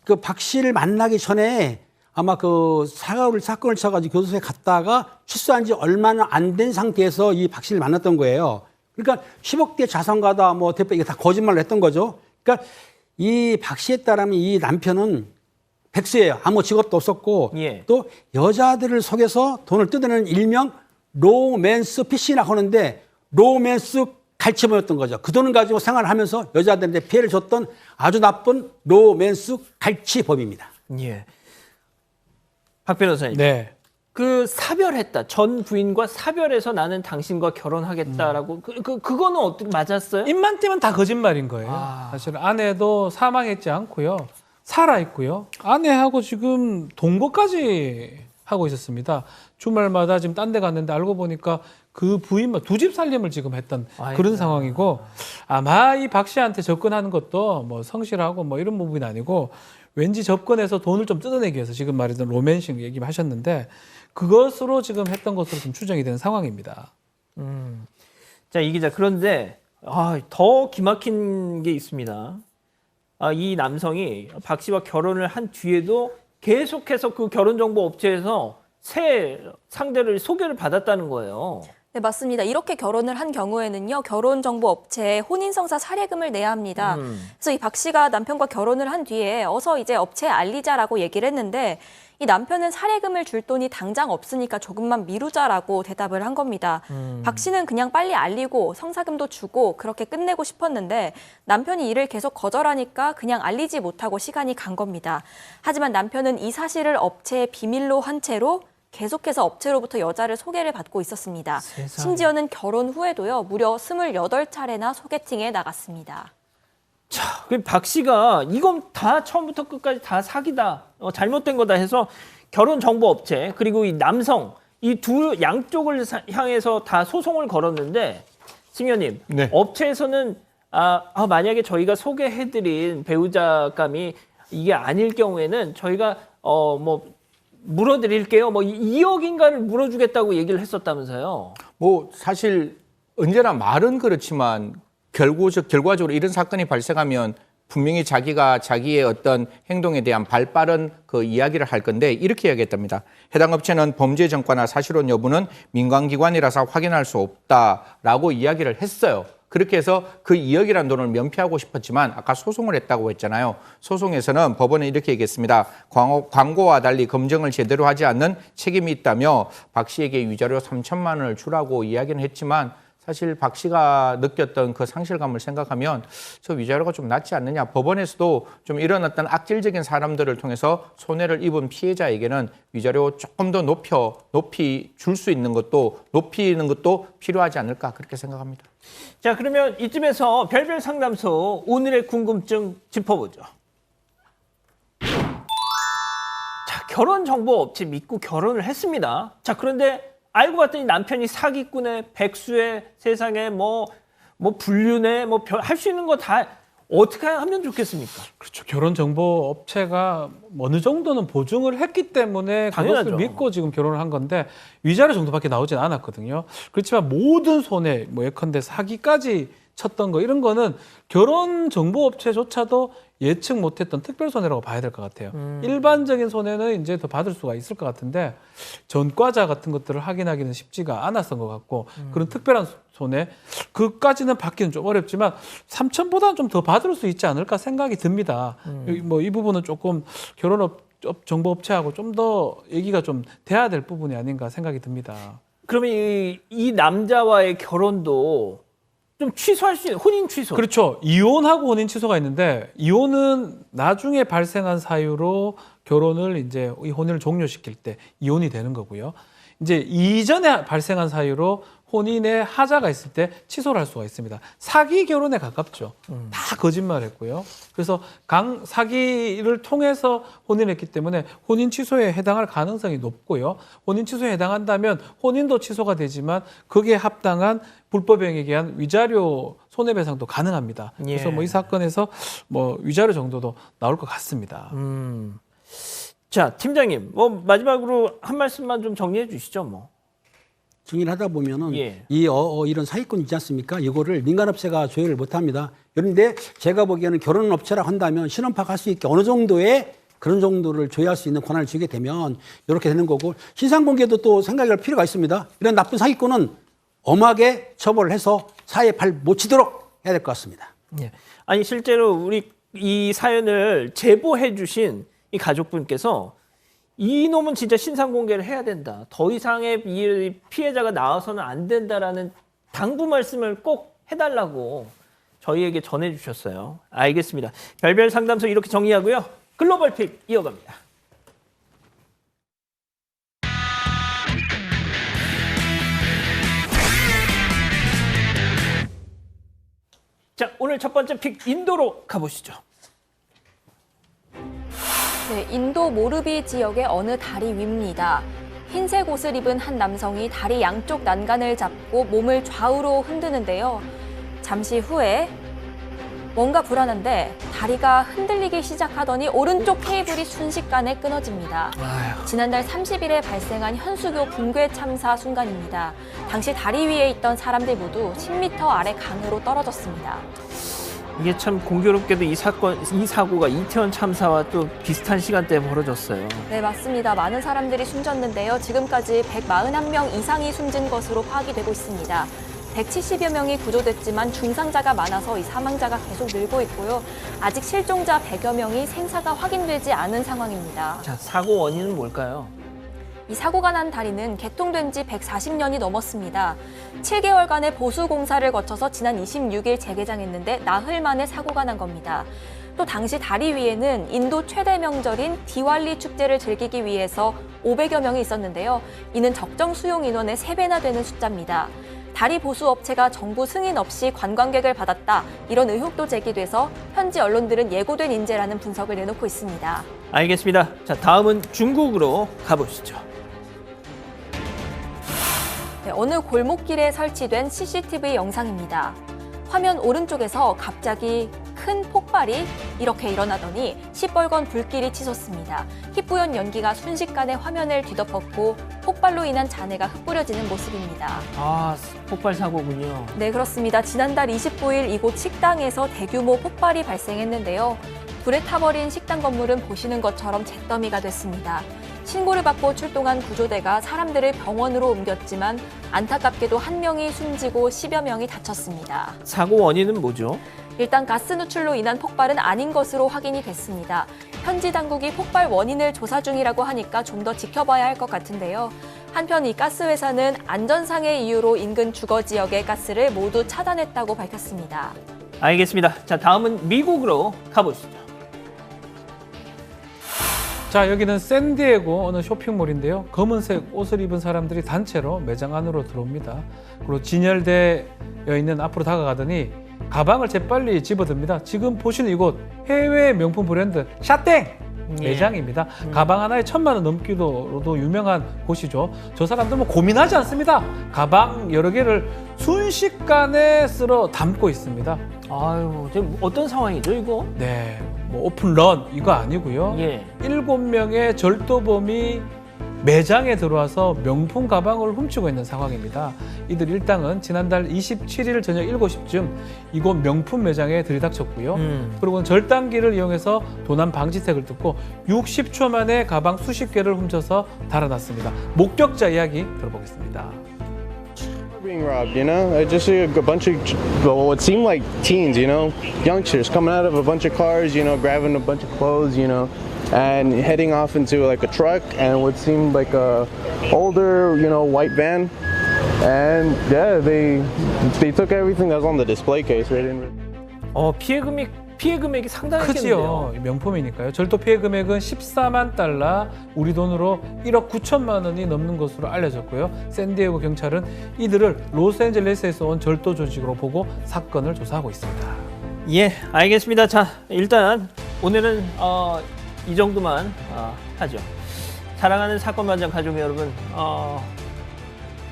그 박 씨를 만나기 전에 아마 그 사건을 쳐가지고 교도소에 갔다가 출소한 지 얼마나 안 된 상태에서 이 박 씨를 만났던 거예요. 그러니까 10억대 자산가다 뭐 대표 이게 다 거짓말을 했던 거죠. 그러니까 이 박 씨에 따르면 이 남편은 백수예요. 아무 직업도 없었고 예. 또 여자들을 속여서 돈을 뜯어내는 일명 로맨스 피싱이라고 하는데 로맨스 갈치범이었던 거죠. 그 돈을 가지고 생활을 하면서 여자들한테 피해를 줬던 아주 나쁜 로맨스 갈치범입니다. 예. 박 변호사님. 네. 그 사별했다. 전 부인과 사별해서 나는 당신과 결혼하겠다라고 그거는 어떻게 맞았어요? 입만 띄면 다 거짓말인 거예요. 사실 아내도 사망했지 않고요. 살아 있고요. 아내하고 지금 동거까지 하고 있었습니다. 주말마다 지금 딴 데 갔는데 알고 보니까 그 부인만 두 집 살림을 지금 했던 그런 상황이고 아마 이 박 씨한테 접근하는 것도 뭐 성실하고 뭐 이런 부분이 아니고 왠지 접근해서 돈을 좀 뜯어내기 위해서 지금 말했던 로맨싱 얘기하셨는데 그것으로 지금 했던 것으로 좀 추정이 되는 상황입니다. 자, 이 기자 그런데 더 기막힌 게 있습니다. 이 남성이 박 씨와 결혼을 한 뒤에도 계속해서 그 결혼정보 업체에서 새 상대를 소개를 받았다는 거예요. 네, 맞습니다. 이렇게 결혼을 한 경우에는요, 결혼정보업체에 혼인성사 사례금을 내야 합니다. 그래서 이 박 씨가 남편과 결혼을 한 뒤에 어서 이제 업체에 알리자라고 얘기를 했는데 이 남편은 사례금을 줄 돈이 당장 없으니까 조금만 미루자라고 대답을 한 겁니다. 박 씨는 그냥 빨리 알리고 성사금도 주고 그렇게 끝내고 싶었는데 남편이 이를 계속 거절하니까 그냥 알리지 못하고 시간이 간 겁니다. 하지만 남편은 이 사실을 업체에 비밀로 한 채로 계속해서 업체로부터 여자를 소개를 받고 있었습니다. 심지어는 결혼 후에도요, 무려 28차례나 소개팅에 나갔습니다. 자, 박 씨가 이건 다 처음부터 끝까지 다 사기다, 잘못된 거다 해서 결혼정보업체 그리고 이 남성 이 두 양쪽을 향해서 다 소송을 걸었는데 심 의원님, 네. 업체에서는 만약에 저희가 소개해드린 배우자감이 이게 아닐 경우에는 저희가 물어드릴게요. 2억인가를 물어주겠다고 얘기를 했었다면서요. 뭐 사실 언제나 말은 그렇지만 결과적으로 이런 사건이 발생하면 분명히 자기가 자기의 어떤 행동에 대한 발빠른 그 이야기를 할 건데 이렇게 이야기했답니다. 해당 업체는 범죄 전과나 사실혼 여부는 민간기관이라서 확인할 수 없다라고 이야기를 했어요. 그렇게 해서 그 2억이라는 돈을 면피하고 싶었지만 아까 소송을 했다고 했잖아요. 소송에서는 법원은 이렇게 얘기했습니다. 광고와 달리 검증을 제대로 하지 않는 책임이 있다며 박 씨에게 위자료 3천만 원을 주라고 이야기는 했지만 사실 박 씨가 느꼈던 그 상실감을 생각하면 저 위자료가 좀 낮지 않느냐. 법원에서도 좀 이런 어떤 악질적인 사람들을 통해서 손해를 입은 피해자에게는 위자료 조금 더 높이 줄 수 있는 것도 높이는 것도 필요하지 않을까 그렇게 생각합니다. 자, 그러면 이쯤에서 별별 상담소 오늘의 궁금증 짚어보죠. 자, 결혼정보업체 믿고 결혼을 했습니다. 자, 그런데 알고 봤더니 남편이 사기꾼에 백수에 세상에 불륜에 할 수 있는 거 다 어떻게 하면 좋겠습니까? 그렇죠. 결혼정보업체가 어느 정도는 보증을 했기 때문에 당연하죠. 그것을 믿고 지금 결혼을 한 건데 위자료 정도밖에 나오진 않았거든요. 그렇지만 모든 손해, 예컨대 사기까지 쳤던 거 이런 거는 결혼정보업체조차도 예측 못했던 특별 손해라고 봐야 될 것 같아요. 일반적인 손해는 이제 더 받을 수가 있을 것 같은데 전과자 같은 것들을 확인하기는 쉽지가 않았던 것 같고 그런 특별한 손해 그까지는 받기는 좀 어렵지만 3천보다는 좀 더 받을 수 있지 않을까 생각이 듭니다. 이 부분은 조금 정보업체하고 좀 더 얘기가 좀 돼야 될 부분이 아닌가 생각이 듭니다. 그러면 이 남자와의 결혼도 좀 취소할 수 있는 혼인 취소. 그렇죠. 이혼하고 혼인 취소가 있는데 이혼은 나중에 발생한 사유로 결혼을 이제 이 혼인을 종료시킬 때 이혼이 되는 거고요. 이제 이전에 발생한 사유로 혼인에 하자가 있을 때 취소를 할 수가 있습니다. 사기 결혼에 가깝죠. 다 거짓말했고요. 그래서 사기를 통해서 혼인했기 때문에 혼인 취소에 해당할 가능성이 높고요. 혼인 취소에 해당한다면 혼인도 취소가 되지만 거기에 합당한 불법 행위에 의한 위자료 손해배상도 가능합니다. 그래서 이 사건에서 위자료 정도도 나올 것 같습니다. 자, 팀장님, 마지막으로 한 말씀만 좀 정리해 주시죠, 정리를 하다 보면은 이런 사기꾼 있지 않습니까? 이거를 민간업체가 조회를 못합니다. 그런데 제가 보기에는 결혼업체라고 한다면 신원파악 할 수 있게 어느 정도의 그런 정도를 조회할 수 있는 권한을 주게 되면 이렇게 되는 거고 신상공개도 또 생각할 필요가 있습니다. 이런 나쁜 사기꾼은 엄하게 처벌을 해서 사회에 발 못 치도록 해야 될 것 같습니다. 아니 실제로 우리 이 사연을 제보해 주신 이 가족분께서 이놈은 진짜 신상 공개를 해야 된다. 더 이상의 이 피해자가 나와서는 안 된다라는 당부 말씀을 꼭 해달라고 저희에게 전해주셨어요. 알겠습니다. 별별 상담소 이렇게 정리하고요. 글로벌 픽 이어갑니다. 자, 오늘 첫 번째 픽 인도로 가보시죠. 네, 인도 모르비 지역의 어느 다리 위입니다. 흰색 옷을 입은 한 남성이 다리 양쪽 난간을 잡고 몸을 좌우로 흔드는데요. 잠시 후에 뭔가 불안한데 다리가 흔들리기 시작하더니 오른쪽 케이블이 순식간에 끊어집니다. 지난달 30일에 발생한 현수교 붕괴 참사 순간입니다. 당시 다리 위에 있던 사람들 모두 10m 아래 강으로 떨어졌습니다. 이게 참 공교롭게도 이 사고가 이태원 참사와 또 비슷한 시간대에 벌어졌어요. 네, 맞습니다. 많은 사람들이 숨졌는데요. 지금까지 141명 이상이 숨진 것으로 파악이 되고 있습니다. 170여 명이 구조됐지만 중상자가 많아서 이 사망자가 계속 늘고 있고요. 아직 실종자 100여 명이 생사가 확인되지 않은 상황입니다. 자, 사고 원인은 뭘까요? 이 사고가 난 다리는 개통된 지 140년이 넘었습니다. 7개월간의 보수 공사를 거쳐서 지난 26일 재개장했는데 나흘 만에 사고가 난 겁니다. 또 당시 다리 위에는 인도 최대 명절인 디왈리 축제를 즐기기 위해서 500여 명이 있었는데요. 이는 적정 수용 인원의 3배나 되는 숫자입니다. 다리 보수 업체가 정부 승인 없이 관광객을 받았다. 이런 의혹도 제기돼서 현지 언론들은 예고된 인재라는 분석을 내놓고 있습니다. 알겠습니다. 자, 다음은 중국으로 가보시죠. 네, 어느 골목길에 설치된 CCTV 영상입니다. 화면 오른쪽에서 갑자기 큰 폭발이 이렇게 일어나더니 시뻘건 불길이 치솟습니다. 희뿌연 연기가 순식간에 화면을 뒤덮었고 폭발로 인한 잔해가 흩뿌려지는 모습입니다. 아, 폭발 사고군요. 네, 그렇습니다. 지난달 29일 이곳 식당에서 대규모 폭발이 발생했는데요. 불에 타버린 식당 건물은 보시는 것처럼 잿더미가 됐습니다. 신고를 받고 출동한 구조대가 사람들을 병원으로 옮겼지만 안타깝게도 1명이 숨지고 10여 명이 다쳤습니다. 사고 원인은 뭐죠? 일단 가스 누출로 인한 폭발은 아닌 것으로 확인이 됐습니다. 현지 당국이 폭발 원인을 조사 중이라고 하니까 좀 더 지켜봐야 할 것 같은데요. 한편 이 가스 회사는 안전상의 이유로 인근 주거 지역의 가스를 모두 차단했다고 밝혔습니다. 알겠습니다. 자, 다음은 미국으로 가보시죠. 자, 여기는 샌디에고 어느 쇼핑몰인데요. 검은색 옷을 입은 사람들이 단체로 매장 안으로 들어옵니다. 그리고 진열되어 있는 앞으로 다가가더니 가방을 재빨리 집어듭니다. 지금 보시는 이곳 해외 명품 브랜드 샤땡 매장입니다. 가방 하나에 1,000만 원 넘기로도 유명한 곳이죠. 저 사람들 뭐 고민하지 않습니다. 가방 여러 개를 순식간에 쓸어 담고 있습니다. 아유, 지금 어떤 상황이죠, 이거? 네, 뭐 오픈런 이거 아니고요. 예. 7명의 절도범이 매장에 들어와서 명품 가방을 훔치고 있는 상황입니다. 이들 일당은 지난달 27일 저녁 7시쯤 이곳 명품 매장에 들이닥쳤고요. 그리고 절단기를 이용해서 도난 방지책을 뜯고 60초 만에 가방 수십 개를 훔쳐서 달아났습니다. 목격자 이야기 들어보겠습니다. Being robbed, you know? I just see a bunch of what seemed like teens, you know, youngsters coming out of a bunch of cars, you know, grabbing a bunch of clothes, you know, and heading off into like a truck and what seemed like a older, you know, white van. And yeah, they took everything that was on the display case. They didn't. 피해 금액이 상당했겠는데요. 크지요. 명품이니까요. 절도 피해 금액은 14만 달러, 우리 돈으로 1억 9천만 원이 넘는 것으로 알려졌고요. 샌디에고 경찰은 이들을 로스앤젤레스에서 온 절도 조직으로 보고 사건을 조사하고 있습니다. 예, 알겠습니다. 자, 일단 오늘은 이 정도만 하죠. 사랑하는 사건 반장 가족 여러분,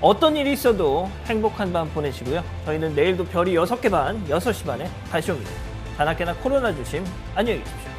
어떤 일이 있어도 행복한 밤 보내시고요. 저희는 내일도 별이 6개 반, 6시 반에 다시 옵니다. 다나케나 코로나 조심, 안녕히 계십시오.